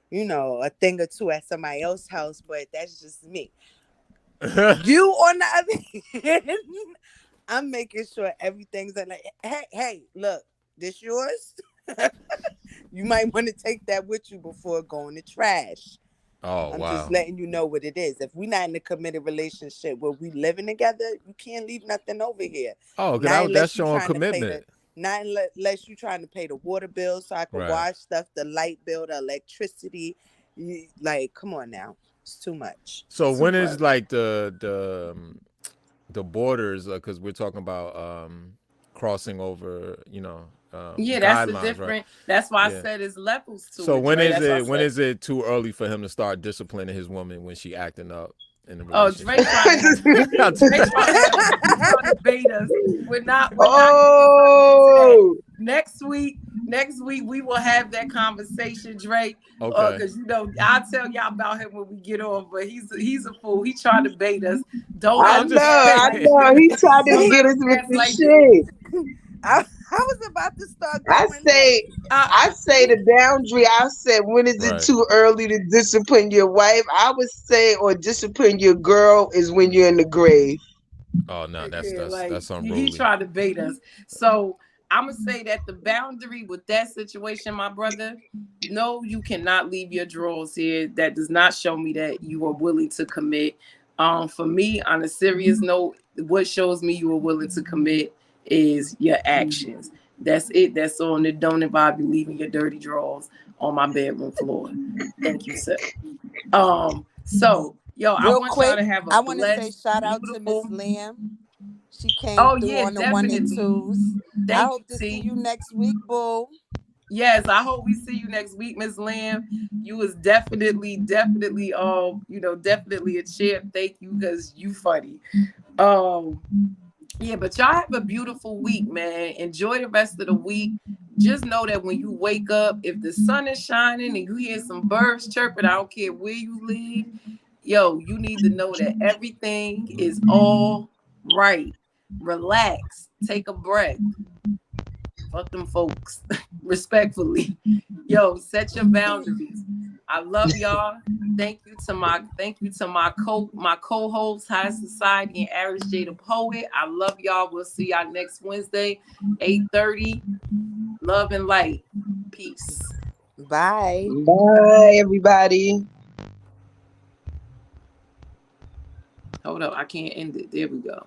thing or two at somebody else's house, but that's just me. You on the other hand, I'm making sure everything's like, hey, look, this yours. You might want to take that with you before going to trash. Oh, I'm just wow. letting you know what it is. If we're not in a committed relationship where we living together, you can't leave nothing over here. Oh, Not that's unless you showing trying to pay commitment. unless you trying to pay the water bill so I can Right. wash stuff, the light bill, the electricity. Like, come on now, it's too much. So Too when is much. like the borders? Because we're talking about crossing over, Yeah, that's the guidelines, right? different. That's why I Yeah. said it's levels to So it, when Dre. is That's what I it when said. is it too early for him to start disciplining his woman when she acting up in the Oh, Dre relationship? trying to have I'm Dre just- trying to bait us. We're not Oh, next week we will have that conversation, Dre. Okay. Because I'll tell y'all about him when we get on, but he's a fool. He trying to bait us. Don't No, I let I'm him know, just I gaslight saying. you. know. He tried to Don't let get him us with the gaslight you. shit. I was about to start I going say, in. I say the boundary. I said, when is it Right. too early to discipline your wife? I would say, or discipline your girl is when you're in the grave. Oh no, that's Yeah, that's like that's he unruly. tried to bait us. So I'm gonna say that the boundary with that situation, my brother, no, you cannot leave your drawers here. That does not show me that you are willing to commit. For me, on a serious note, what shows me you are willing to commit is your actions. That's it. That's all. And it don't involve you leaving your dirty drawers on my bedroom floor. Thank you, sir. So yo, I Real want y'all quick, to have a I want to say blessed, shout out to Miss beautiful. Lamb. She came Oh through yeah, on the one and definitely. twos. I Thank you, hope to see T. you next week, boo. Yes, I hope we see you next week, Miss Lamb. You was definitely, definitely, definitely a champ. Thank you, because you funny. Um, yeah, but y'all have a beautiful week, man. Enjoy the rest of the week. Just know that when you wake up, if the sun is shining and you hear some birds chirping, I don't care where you live, yo, you need to know that everything is all right. Relax, take a breath. Fuck them folks. Respectfully. Yo, set your boundaries. I love y'all. Thank you to my co-host, High Society and Average J the Poet. I love y'all. We'll see y'all next Wednesday, 8:30. Love and light. Peace. Bye. Bye, everybody. Hold up, I can't end it. There we go.